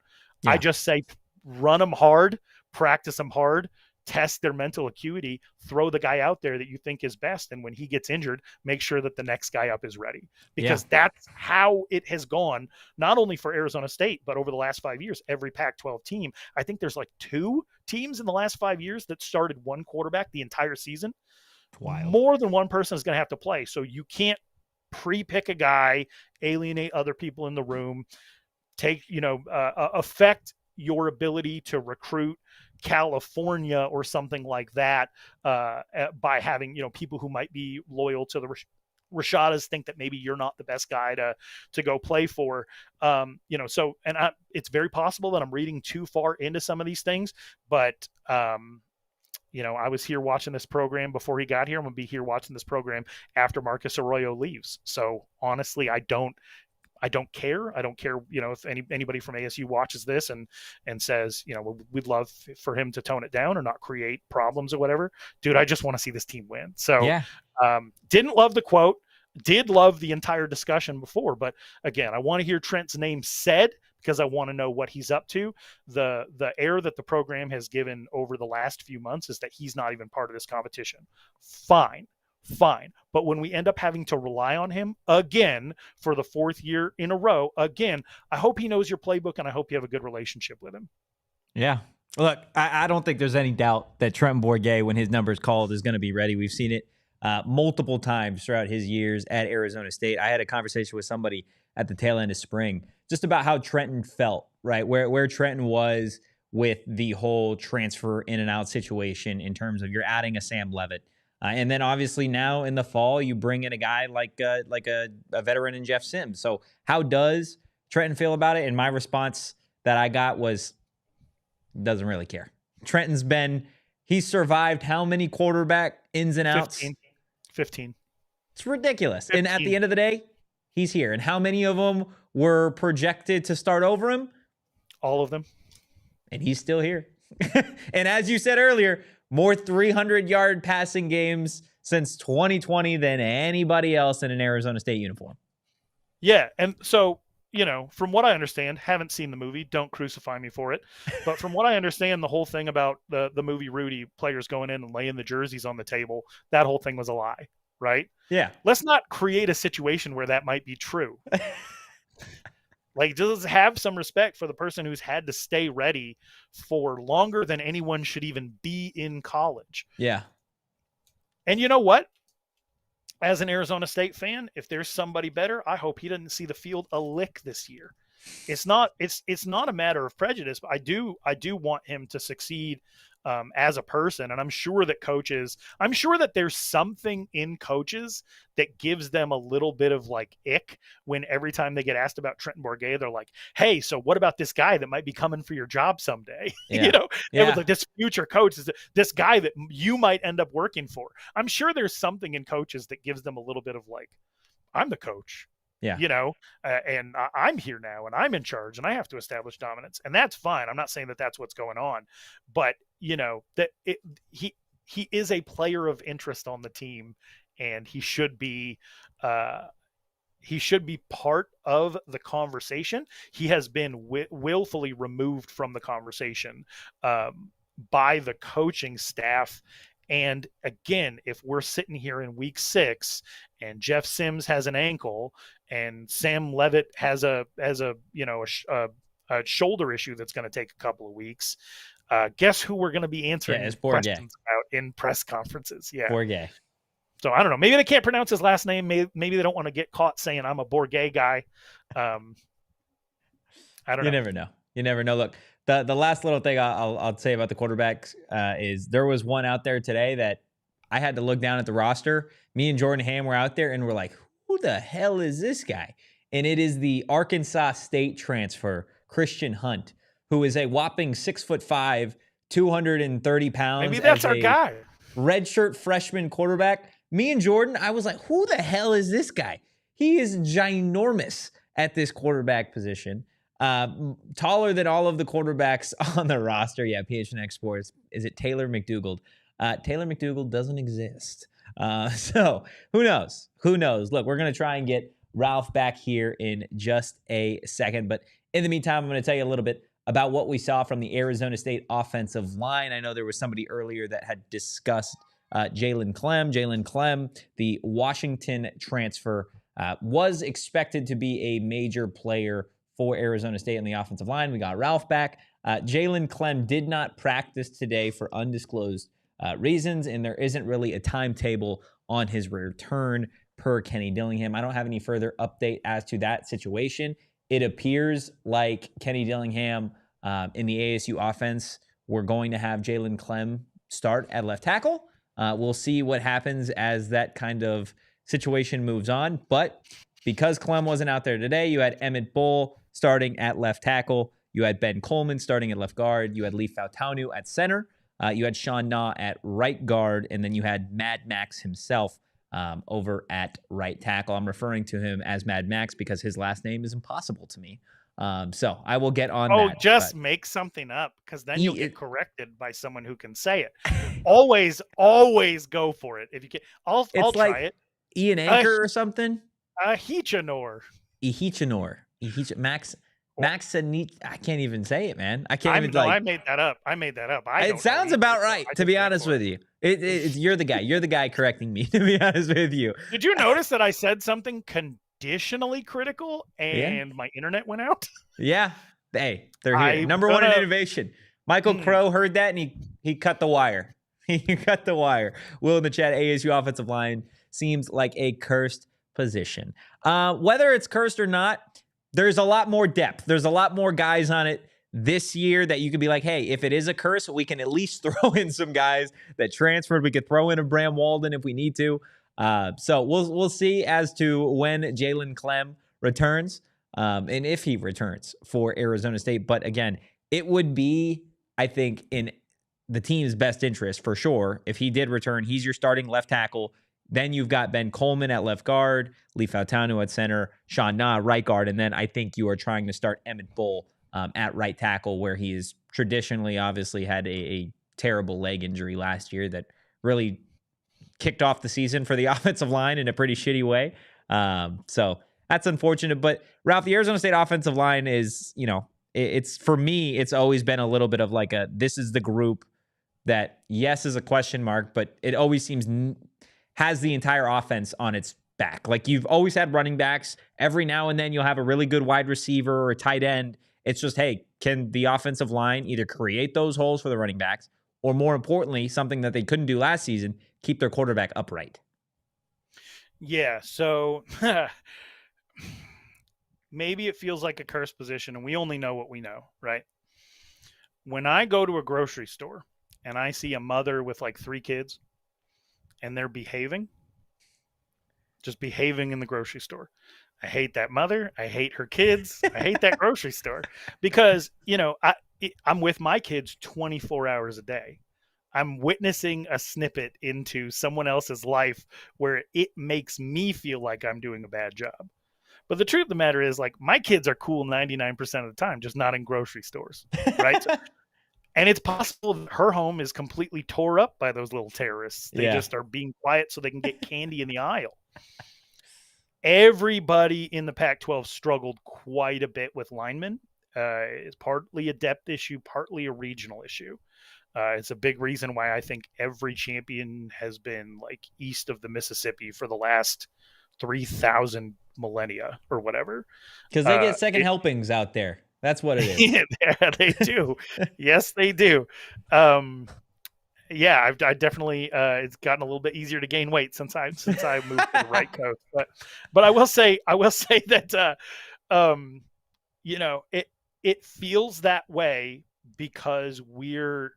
I just say, run them hard, practice them hard, test their mental acuity, throw the guy out there that you think is best. And when he gets injured, make sure that the next guy up is ready, because that's how it has gone, not only for Arizona State, but over the last 5 years, every Pac-12 team. I think there's like 2 teams in the last 5 years that started one quarterback the entire season. Wild. More than one person is going to have to play. So you can't pre-pick a guy, alienate other people in the room, affect your ability to recruit California or something like that by having, people who might be loyal to the Rashadas think that maybe you're not the best guy to go play for. It's very possible that I'm reading too far into some of these things, but I was here watching this program before he got here. I'm going to be here watching this program after Marcus Arroyo leaves. So honestly, I don't care. I don't care, if anybody from ASU watches this and says, we'd love for him to tone it down or not create problems or whatever. Dude, I just want to see this team win. So didn't love the quote, did love the entire discussion before. But again, I want to hear Trent's name said because I want to know what he's up to. The air that the program has given over the last few months is that he's not even part of this competition. Fine. But when we end up having to rely on him again for the 4th year in a row, again, I hope he knows your playbook and I hope you have a good relationship with him. Yeah. Look, I don't think there's any doubt that Trenton Bourguet, when his number is called, is going to be ready. We've seen it multiple times throughout his years at Arizona State. I had a conversation with somebody at the tail end of spring just about how Trenton felt, right? Where Trenton was with the whole transfer in and out situation in terms of you're adding a Sam Leavitt. And then obviously now in the fall, you bring in a guy like a veteran in Jeff Sims. So how does Trenton feel about it? And my response that I got was, doesn't really care. He's survived how many quarterback ins and outs? 15. It's ridiculous. 15. And at the end of the day, he's here. And how many of them were projected to start over him? All of them. And he's still here. And as you said earlier, more 300-yard passing games since 2020 than anybody else in an Arizona State uniform. Yeah, and so, from what I understand, haven't seen the movie, don't crucify me for it, but from what I understand, the whole thing about the movie Rudy, players going in and laying the jerseys on the table, that whole thing was a lie, right? Yeah. Let's not create a situation where that might be true. Like, just have some respect for the person who's had to stay ready for longer than anyone should even be in college. Yeah. And you know what? As an Arizona State fan, if there's somebody better, I hope he doesn't see the field a lick this year. It's not a matter of prejudice, but I do want him to succeed as a person. And I'm sure that there's something in coaches that gives them a little bit of like ick when every time they get asked about Trenton Bourguet, they're like, hey, so what about this guy that might be coming for your job someday? Yeah. It was like this future coach is this guy that you might end up working for. I'm sure there's something in coaches that gives them a little bit of like, I'm the coach. Yeah. And I'm here now and I'm in charge and I have to establish dominance, and that's fine. I'm not saying that that's what's going on, but he is a player of interest on the team, and he should be part of the conversation. He has been willfully removed from the conversation by the coaching staff. And again, if we're sitting here in week 6 and Jeff Sims has an ankle and Sam Leavitt has a shoulder issue that's going to take a couple of weeks, guess who we're going to be answering questions about in press conferences? Yeah. Bourguet. So I don't know. Maybe they can't pronounce his last name. Maybe they don't want to get caught saying I'm a Bourguet guy. I don't know. You never know. Look, the last little thing I'll say about the quarterbacks is there was one out there today that I had to look down at the roster. Me and Jordyn Ham were out there and we're like, who the hell is this guy? And it is the Arkansas State transfer, Christian Hunt, who is a whopping 6'5", 230 pounds. Maybe that's our guy. Redshirt freshman quarterback. Me and Jordyn, I was like, who the hell is this guy? He is ginormous at this quarterback position. Taller than all of the quarterbacks on the roster. Yeah, PHNX Sports. Is it Taylor McDougald? Taylor McDougald doesn't exist. So who knows? Look, we're going to try and get Ralph back here in just a second. But in the meantime, I'm going to tell you a little bit about what we saw from the Arizona State offensive line. I know there was somebody earlier that had discussed Jalen Clem. Jalen Clem, the Washington transfer, was expected to be a major player for Arizona State on the offensive line. We got Ralph back. Jalen Clem did not practice today for undisclosed reasons, and there isn't really a timetable on his return per Kenny Dillingham. I don't have any further update as to that situation. It appears like Kenny Dillingham in the ASU offense, we're going to have Jalen Clem start at left tackle. We'll see what happens as that kind of situation moves on. But because Clem wasn't out there today, you had Emmett Bull starting at left tackle. You had Ben Coleman starting at left guard. You had Lee Fautanu at center. You had Sean Naw at right guard. And then you had Mad Max himself over at right tackle. I'm referring to him as Mad Max because his last name is impossible to me. So I will get on that. Oh, just make something up, because then you'll get corrected by someone who can say it. always go for it. If you can, I'll try like it. Ian Anchor or something? Hichanor. Max I can't even say it, man. I can't even. I made that up. It sounds about right, to be honest with you. You're the guy. You're the guy correcting me, to be honest with you. Did you notice that I said something conditionally critical and my internet went out? Yeah. Hey, they're here. Number one in innovation. Michael Crow heard that and he cut the wire. He cut the wire. Will in the chat, ASU offensive line seems like a cursed position. Whether it's cursed or not, there's a lot more depth. There's a lot more guys on it this year that you could be like, hey, if it is a curse, we can at least throw in some guys that transferred. We could throw in a Bram Walden if we need to. So we'll see as to when Jalen Clem returns and if he returns for Arizona State. But again, it would be, I think, in the team's best interest for sure. If he did return, he's your starting left tackle. Then you've got Ben Coleman at left guard, Lee Fautanu at center, Sean Naw right guard, and then I think you are trying to start Emmett Bull at right tackle, where he has traditionally obviously had a terrible leg injury last year that really kicked off the season for the offensive line in a pretty shitty way. So that's unfortunate. But Ralph, the Arizona State offensive line is, it's for me, it's always been a little bit of like this is the group that, yes, is a question mark, but it always seems has the entire offense on its back. Like, you've always had running backs. Every now and then you'll have a really good wide receiver or a tight end. It's just, hey, can the offensive line either create those holes for the running backs, or more importantly, something that they couldn't do last season, keep their quarterback upright? Yeah, so maybe it feels like a cursed position, and we only know what we know, right? When I go to a grocery store and I see a mother with like 3 kids, and they're just behaving in the grocery store, I hate that mother. I hate her kids. I hate that grocery store, because, I'm with my kids 24 hours a day. I'm witnessing a snippet into someone else's life where it makes me feel like I'm doing a bad job. But the truth of the matter is, like, my kids are cool 99% of the time, just not in grocery stores, right? And it's possible that her home is completely tore up by those little terrorists. They just are being quiet so they can get candy in the aisle. Everybody in the Pac-12 struggled quite a bit with linemen. It's partly a depth issue, partly a regional issue. It's a big reason why I think every champion has been like east of the Mississippi for the last 3,000 millennia or whatever. Because they get second helpings out there. That's what it is. Yeah, they do. Yes, they do. Yeah, I definitely it's gotten a little bit easier to gain weight since I moved to the right coast. But I will say that it feels that way because we're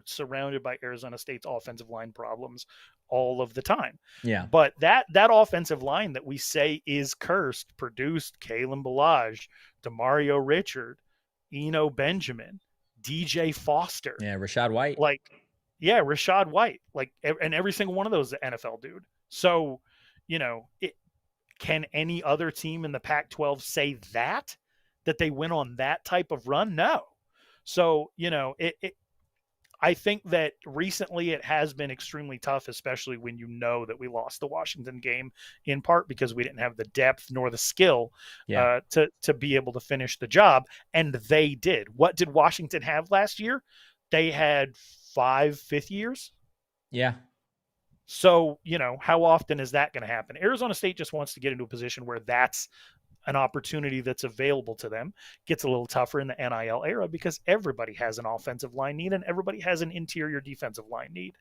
surrounded by Arizona State's offensive line problems all of the time. Yeah. But that offensive line that we say is cursed produced Kalen Ballage, Demario Richard, Eno Benjamin, DJ Foster. Yeah, Rashad White. Rashad White. And every single one of those is an NFL dude. So, can any other team in the Pac-12 say that they went on that type of run? No. So, I think that recently it has been extremely tough, especially when you know that we lost the Washington game in part because we didn't have the depth nor the skill to be able to finish the job. And they did. What did Washington have last year? They had 5 fifth years. Yeah. So, how often is that going to happen? Arizona State just wants to get into a position where that's an opportunity that's available to them. Gets a little tougher in the NIL era because everybody has an offensive line need and everybody has an interior defensive line need.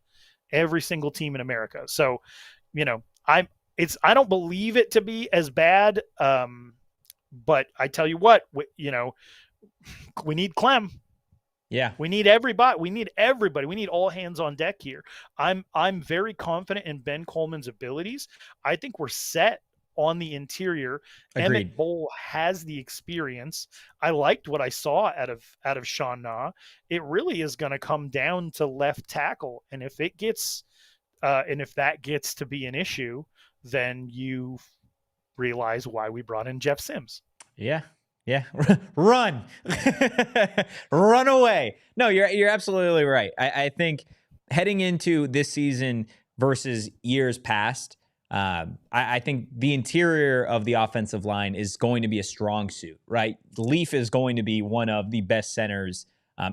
Every single team in America. So, I don't believe it to be as bad. But I tell you what, we need Clem. Yeah. We need everybody. We need all hands on deck here. I'm very confident in Ben Coleman's abilities. I think we're set on the interior. Agreed. Emmett Bowl has the experience. I liked what I saw out of Sean Na. It really is going to come down to left tackle. And if that gets to be an issue, then you realize why we brought in Jeff Sims. Yeah. Yeah. Run. Run away. No, you're absolutely right. I think heading into this season versus years past, I think the interior of the offensive line is going to be a strong suit, right? Leaf is going to be one of the best centers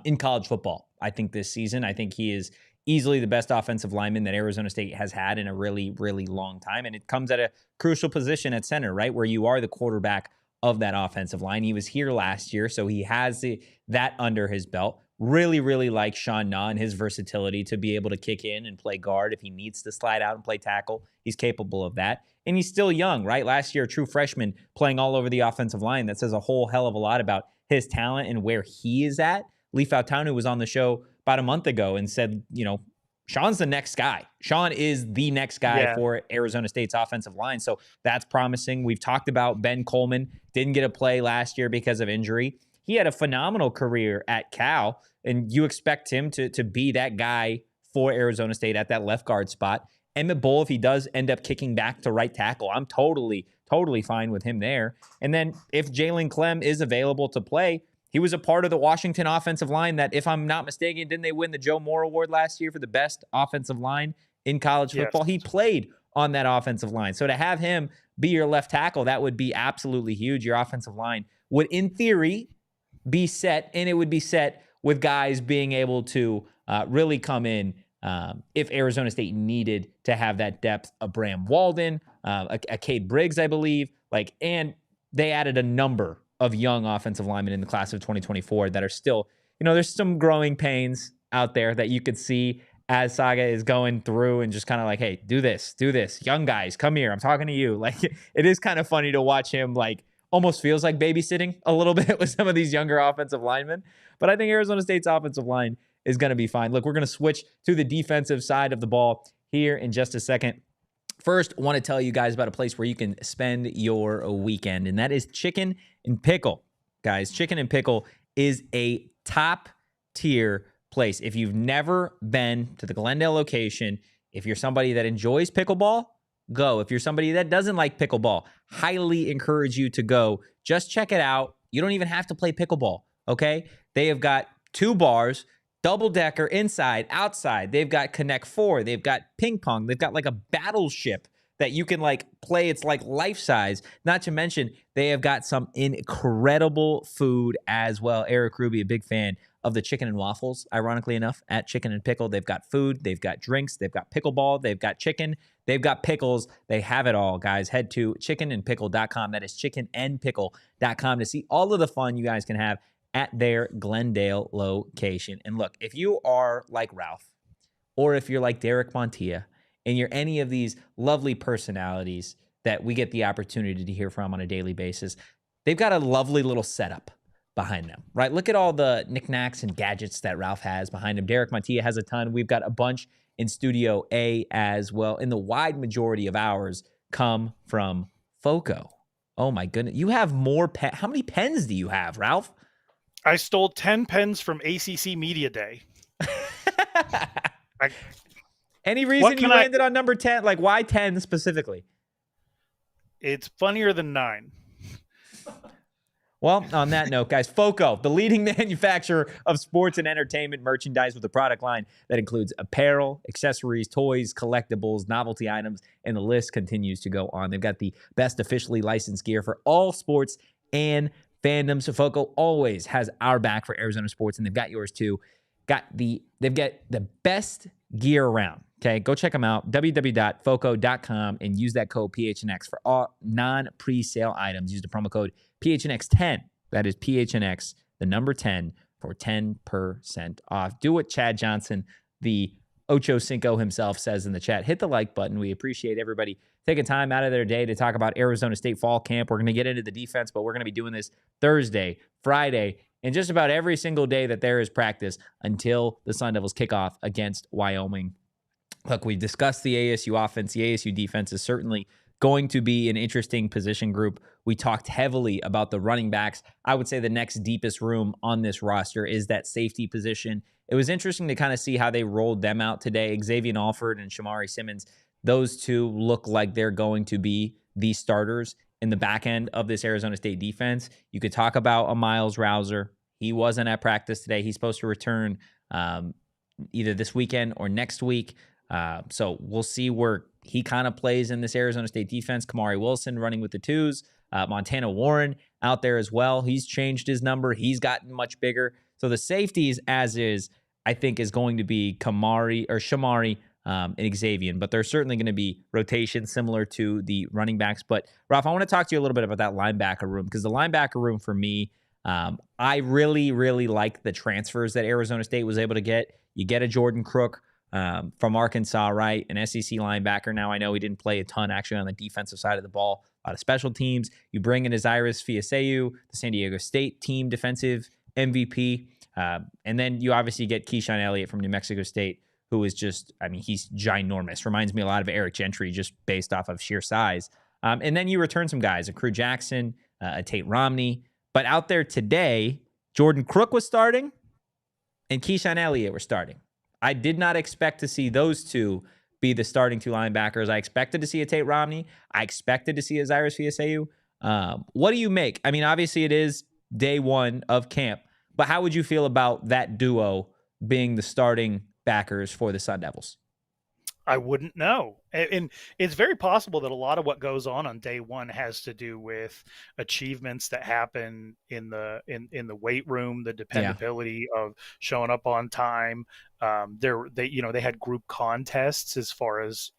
in college football, I think, this season. I think he is easily the best offensive lineman that Arizona State has had in a really, really long time. And it comes at a crucial position at center, right? Where you are the quarterback of that offensive line. He was here last year, so he has that under his belt. Really, really like Sean Na and his versatility to be able to kick in and play guard if he needs to slide out and play tackle. He's capable of that. And he's still young, right? Last year, a true freshman playing all over the offensive line. That says a whole hell of a lot about his talent and where he is at. Leaf Autanu was on the show about a month ago and said, Sean's the next guy. Sean is the next guy for Arizona State's offensive line. So that's promising. We've talked about Ben Coleman. Didn't get a play last year because of injury. He had a phenomenal career at Cal, and you expect him to be that guy for Arizona State at that left guard spot. Emmett Bowl, if he does end up kicking back to right tackle, I'm totally fine with him there. And then if Jalen Clem is available to play, he was a part of the Washington offensive line that, if I'm not mistaken, didn't they win the Joe Moore Award last year for the best offensive line in college football? Yes. He played on that offensive line. So to have him be your left tackle, that would be absolutely huge. Your offensive line would, in theory, be set, and it would be set with guys being able to really come in if Arizona State needed to have that depth. A Bram Walden, a Cade Briggs, I believe. And they added a number of young offensive linemen in the class of 2024 that are still, there's some growing pains out there that you could see as Saga is going through and just kind of hey, do this. Young guys, come here. I'm talking to you. It is kind of funny to watch him, almost feels like babysitting a little bit with some of these younger offensive linemen. But I think Arizona State's offensive line is going to be fine. Look, we're going to switch to the defensive side of the ball here in just a second. First, I want to tell you guys about a place where you can spend your weekend, and that is Chicken and Pickle. Guys, Chicken and Pickle is a top-tier place. If you've never been to the Glendale location, if you're somebody that enjoys pickleball, go. If you're somebody that doesn't like pickleball, highly encourage you to go. Just check it out. You don't even have to play pickleball, okay? They have got 2 bars, double-decker, inside, outside. They've got Connect 4. They've got ping pong. They've got a battleship that you can play. It's life-size. Not to mention, they have got some incredible food as well. Eric Ruby, a big fan of the chicken and waffles, ironically enough, at Chicken and Pickle. They've got food. They've got drinks. They've got pickleball. They've got chicken. They've got pickles. They have it all, guys. Head to chickenandpickle.com. That is chickenandpickle.com to see all of the fun you guys can have at their Glendale location. And look, if you are like Ralph, or if you're like Derek Montilla, and you're any of these lovely personalities that we get the opportunity to hear from on a daily basis, they've got a lovely little setup behind them, right? Look at all the knickknacks and gadgets that Ralph has behind him. Derek Montilla has a ton. We've got a bunch in Studio A as well. And the wide majority of ours come from FOCO. Oh my goodness. You have more how many pens do you have, Ralph? I stole 10 pens from ACC Media Day. Any reason you landed on number 10? Why 10 specifically? It's funnier than 9. Well, on that note, guys, FOCO, the leading manufacturer of sports and entertainment merchandise with a product line that includes apparel, accessories, toys, collectibles, novelty items, and the list continues to go on. They've got the best officially licensed gear for all sports and fandoms. So FOCO always has our back for Arizona sports, and they've got yours too. They've got the best gear around. Okay, go check them out, www.foco.com, and use that code PHNX for all non-pre-sale items. Use the promo code PHNX10. That is PHNX, the number 10, for 10% off. Do what Chad Johnson, the Ocho Cinco himself, says in the chat. Hit the like button. We appreciate everybody taking time out of their day to talk about Arizona State fall camp. We're going to get into the defense, but we're going to be doing this Thursday, Friday, and just about every single day that there is practice until the Sun Devils kick off against Wyoming. Look, we discussed the ASU offense. The ASU defense is certainly going to be an interesting position group. We talked heavily about the running backs. I would say the next deepest room on this roster is that safety position. It was interesting to kind of see how they rolled them out today. Xavier Alford and Shamari Simmons, those two look like they're going to be the starters in the back end of this Arizona State defense. You could talk about a Miles Rouser. He wasn't at practice today. He's supposed to return either this weekend or next week. So we'll see where he kind of plays in this Arizona State defense. Kamari Wilson running with the twos. Montana Warren out there as well. He's changed his number. He's gotten much bigger. So the safeties as is, I think, is going to be Shamari and Xavier. But there's certainly going to be rotation similar to the running backs. But, Ralph, I want to talk to you a little bit about that linebacker room, because the linebacker room for me, I really, really like the transfers that Arizona State was able to get. You get a Jordyn Crook from Arkansas, right? An SEC linebacker. Now, I know he didn't play a ton actually on the defensive side of the ball, a lot of special teams. You bring in Isaias Fiaseu, the San Diego State team defensive MVP. And then you obviously get Keyshawn Elliott from New Mexico State, who is just, I mean, he's ginormous. Reminds me a lot of Eric Gentry just based off of sheer size. And then you return some guys, a Crew Jackson, a Tate Romney. But out there today, Jordyn Crook was starting and Keyshawn Elliott were starting. I did not expect to see those two be the starting two linebackers. I expected to see a Tate Romney. I expected to see Isaias Fiaseu. What do you make? I mean, obviously it is day one of camp, but how would you feel about that duo being the starting backers for the Sun Devils? I wouldn't know. And it's very possible that a lot of what goes on day one has to do with achievements that happen in the weight room, the dependability of showing up on time. They had group contests as far as,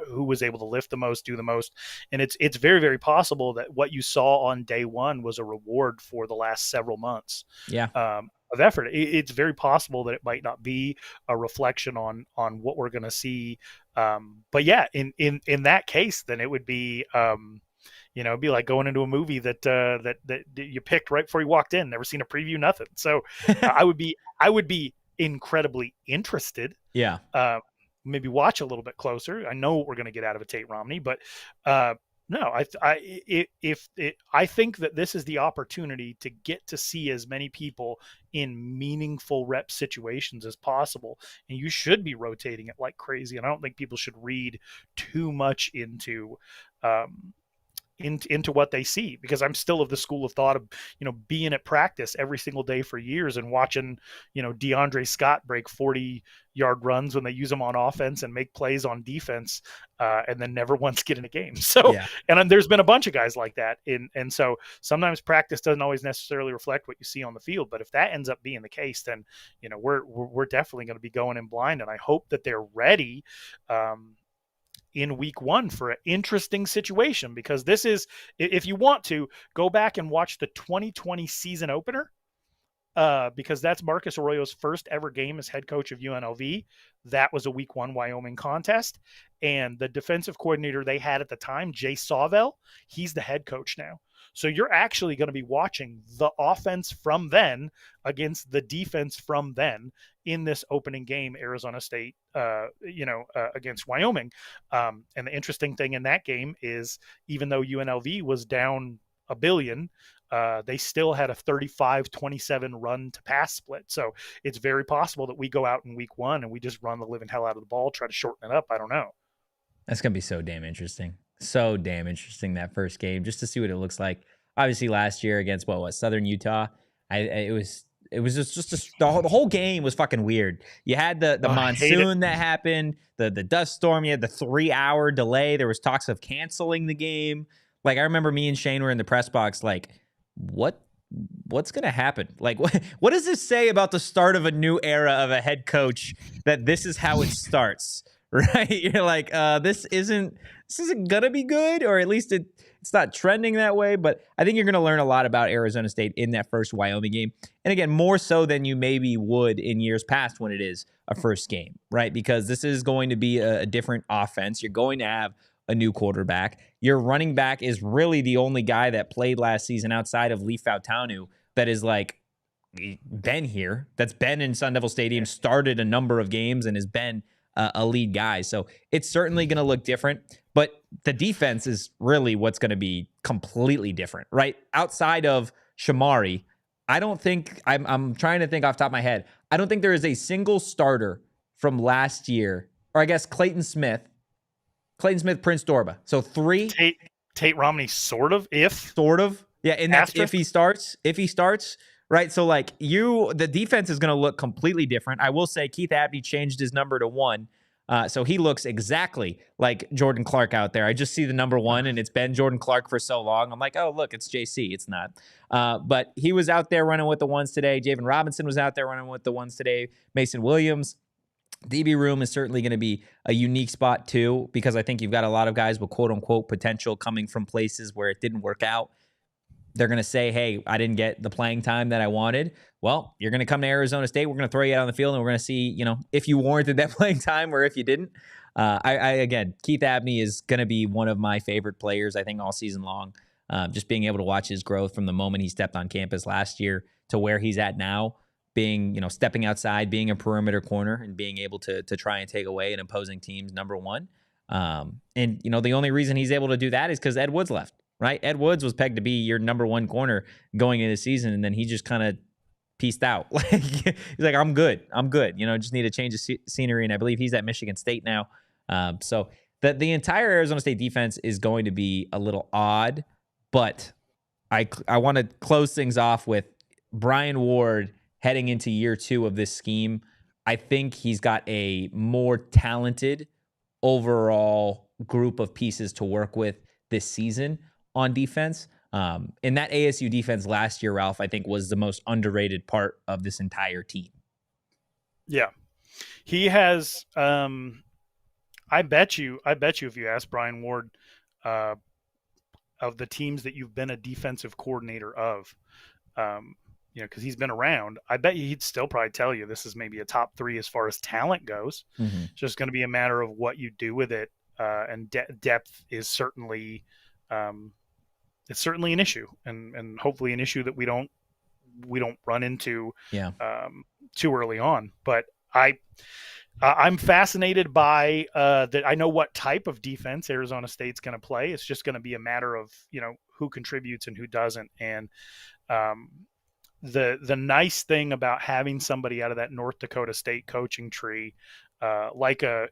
who was able to lift the most, do the most. And it's very, very possible that what you saw on day one was a reward for the last several months. Of effort. It's very possible that it might not be a reflection on what we're going to see. But yeah, in that case, then it would be, it'd be like going into a movie that you picked right before you walked in, never seen a preview, nothing. So I would be incredibly interested. Yeah. Maybe watch a little bit closer. I know what we're going to get out of a Tate Romney, but, no, I think that this is the opportunity to get to see as many people in meaningful rep situations as possible, and you should be rotating it like crazy. And I don't think people should read too much into what they see, because I'm still of the school of thought of, being at practice every single day for years and watching, DeAndre Scott break 40-yard runs when they use him on offense and make plays on defense, and then never once get in a game. So, and there's been a bunch of guys like that. And so sometimes practice doesn't always necessarily reflect what you see on the field, but if that ends up being the case, then, we're definitely going to be going in blind. And I hope that they're ready, in week one for an interesting situation, because this is, if you want to go back and watch the 2020 season opener, because that's Marcus Arroyo's first ever game as head coach of UNLV. That was a week one Wyoming contest. And the defensive coordinator they had at the time, Jay Sawvell, he's the head coach now. So you're actually going to be watching the offense from then against the defense from then in this opening game, Arizona State, against Wyoming. And the interesting thing in that game is, even though UNLV was down $1 billion, they still had a 35-27 run to pass split. So it's very possible that we go out in week one and we just run the living hell out of the ball, try to shorten it up. I don't know. That's going to be so damn interesting. So damn interesting, that first game, just to see what it looks like. Obviously, last year against Southern Utah, it was just the whole game was fucking weird. You had the monsoon that happened, the dust storm. You had the 3-hour delay. There was talks of canceling the game. Like, I remember me and Shane were in the press box. Like, what's gonna happen? Like, what does this say about the start of a new era of a head coach that this is how it starts? Right? You're like, this isn't gonna be good, or at least it's not trending that way. But I think you're gonna learn a lot about Arizona State in that first Wyoming game, and again, more so than you maybe would in years past when it is a first game, right? Because this is going to be a different offense. You're going to have a new quarterback. Your running back is really the only guy that played last season outside of Lee Fautanu that is like been here, that's been in Sun Devil Stadium, started a number of games, and has been a lead guy. So it's certainly going to look different, but the defense is really what's going to be completely different, right? Outside of Shamari, I don't think, I'm trying to think off the top of my head, I don't think there is a single starter from last year, or I guess Clayton Smith, Prince Dorba. So 3. Tate Romney, sort of. Yeah, and that's if he starts, right? So like the defense is going to look completely different. I will say Keith Abney changed his number to 1. So he looks exactly like Jordan Clark out there. I just see the number 1, and it's been Jordan Clark for so long. I'm like, oh, look, it's JC. It's not. But he was out there running with the 1s today. Javen Robinson was out there running with the 1s today. Mason Williams. DB room is certainly going to be a unique spot too, because I think you've got a lot of guys with quote unquote potential coming from places where it didn't work out. They're going to say, hey, I didn't get the playing time that I wanted. Well, you're going to come to Arizona State. We're going to throw you out on the field, and we're going to see, if you warranted that playing time or if you didn't. Again, Keith Abney is going to be one of my favorite players, I think, all season long. Just being able to watch his growth from the moment he stepped on campus last year to where he's at now. Being, stepping outside, being a perimeter corner, and being able to try and take away an opposing team's number 1. And, the only reason he's able to do that is because Ed Woods left, right? Ed Woods was pegged to be your number 1 corner going into the season, and then he just kind of pieced out. He's like, I'm good. Just need a change of scenery, and I believe he's at Michigan State now. So the entire Arizona State defense is going to be a little odd, but I want to close things off with Brian Ward. Heading into year 2 of this scheme, I think he's got a more talented overall group of pieces to work with this season on defense. And that ASU defense last year, Ralph, I think was the most underrated part of this entire team. Yeah. He has, I bet you if you ask Brian Ward, of the teams that you've been a defensive coordinator of, because he's been around, I bet he'd still probably tell you this is maybe a top 3 as far as talent goes. Mm-hmm. It's just going to be a matter of what you do with it. And depth is certainly, it's certainly an issue, and hopefully an issue that we don't run into too early on. But I'm fascinated by that. I know what type of defense Arizona State's going to play. It's just going to be a matter of, who contributes and who doesn't. And, the nice thing about having somebody out of that North Dakota State coaching tree, like the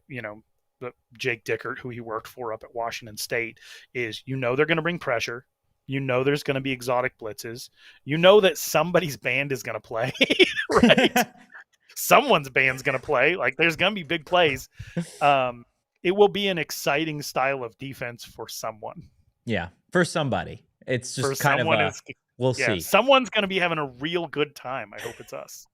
Jake Dickert, who he worked for up at Washington State, is they're going to bring pressure. There's going to be exotic blitzes. That somebody's band is going to play, right? Someone's band's going to play. Like, there's going to be big plays. It will be an exciting style of defense for someone. Yeah, for somebody. It's just kind of we'll see. Someone's going to be having a real good time. I hope it's us.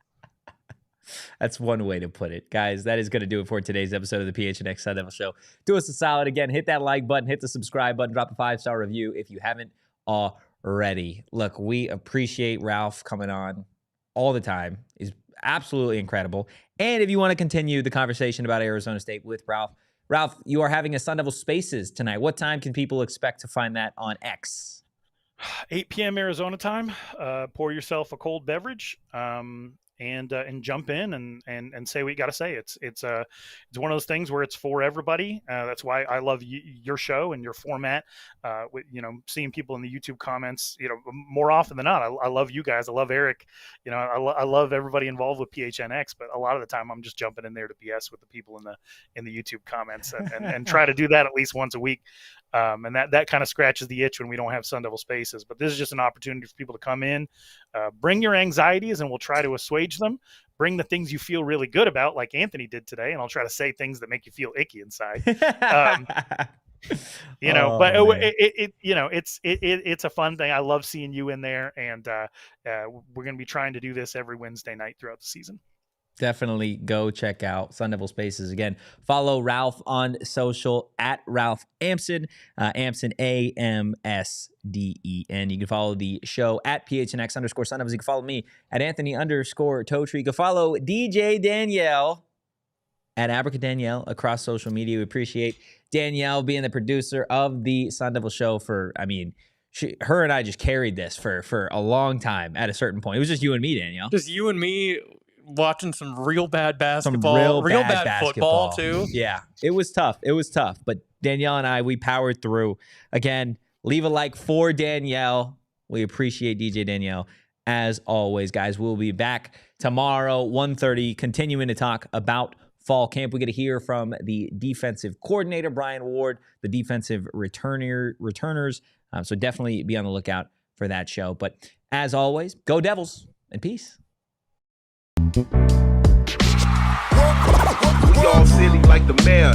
That's one way to put it. Guys, that is going to do it for today's episode of the PHNX Sun Devil Show. Do us a solid. Again, hit that like button, hit the subscribe button, drop a 5-star review if you haven't already. Look, we appreciate Ralph coming on all the time. He's absolutely incredible. And if you want to continue the conversation about Arizona State with Ralph, you are having a Sun Devil Spaces tonight. What time can people expect to find that on X? 8 p.m. Arizona time. Pour yourself a cold beverage. and jump in and say what you got to say. It's one of those things where it's for everybody. That's why I love your show and your format. Seeing people in the YouTube comments, more often than not, I love you guys. I love Eric. I love everybody involved with PHNX, but a lot of the time I'm just jumping in there to BS with the people in the YouTube comments and try to do that at least once a week. And that kind of scratches the itch when we don't have Sun Devil Spaces. But this is just an opportunity for people to come in, bring your anxieties, and we'll try to assuage them. Bring the things you feel really good about, like Anthony did today, and I'll try to say things that make you feel icky inside. It's a fun thing. I love seeing you in there, and we're going to be trying to do this every Wednesday night throughout the season. Definitely go check out Sun Devil Spaces. Again, follow Ralph on social at Ralph Amsden, Amsden, AMSDEN. You can follow the show at PHNX_Sun Devils. You can follow me at Anthony_Totri. You can follow DJ Danielle at Abracadanielle across social media. We appreciate Danielle being the producer of the Sun Devil show for, her and I just carried this for a long time at a certain point. It was just you and me, Danielle. Just you and me watching some real bad basketball, real bad football too. Yeah, it was tough. But Danielle and I, we powered through. Again, leave a like for Danielle. We appreciate DJ Danielle. As always, guys, we'll be back tomorrow, 1:30, continuing to talk about fall camp. We get to hear from the defensive coordinator, Brian Ward, the defensive returners. So definitely be on the lookout for that show. But as always, go Devils and peace. We all silly like the mayor.